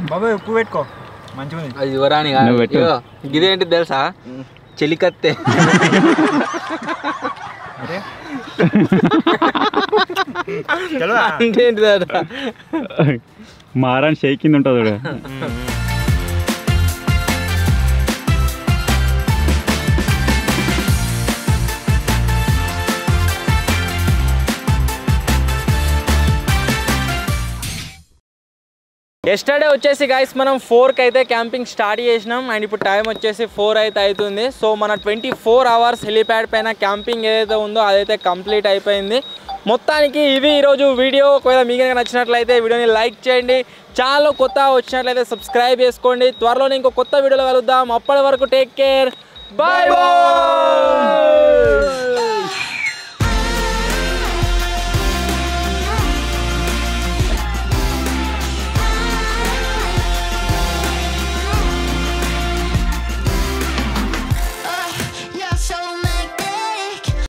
బాబాయ్ ఉప్పు పెట్టుకో మంచిగా. అది యువరాణి కాదు, ఇదేంటి తెలుసా? చెలికత్తే. అంటే ఏంటిది? మారాన్ షేక్ కింద ఉంటుంది. ఎస్టర్డే వచ్చేసి గైస్ మనం 4కి అయితే క్యాంపింగ్ స్టార్ట్ చేసినాం. అండ్ ఇప్పుడు టైం వచ్చేసి 4 అయితే అవుతుంది. సో మన 24 అవర్స్ హెలిప్యాడ్ పైన క్యాంపింగ్ ఏదైతే ఉందో అదైతే కంప్లీట్ అయిపోయింది. మొత్తానికి ఇవి ఈరోజు వీడియో. ఒకవేళ మీకు కనుక నచ్చినట్లయితే వీడియోని లైక్ చేయండి, ఛానల్ కొత్త వచ్చినట్లయితే సబ్స్క్రైబ్ చేసుకోండి. త్వరలోనే ఇంకో కొత్త వీడియోలో కలుద్దాం. అప్పటి వరకు టేక్ కేర్, బాయ్ బాయ్.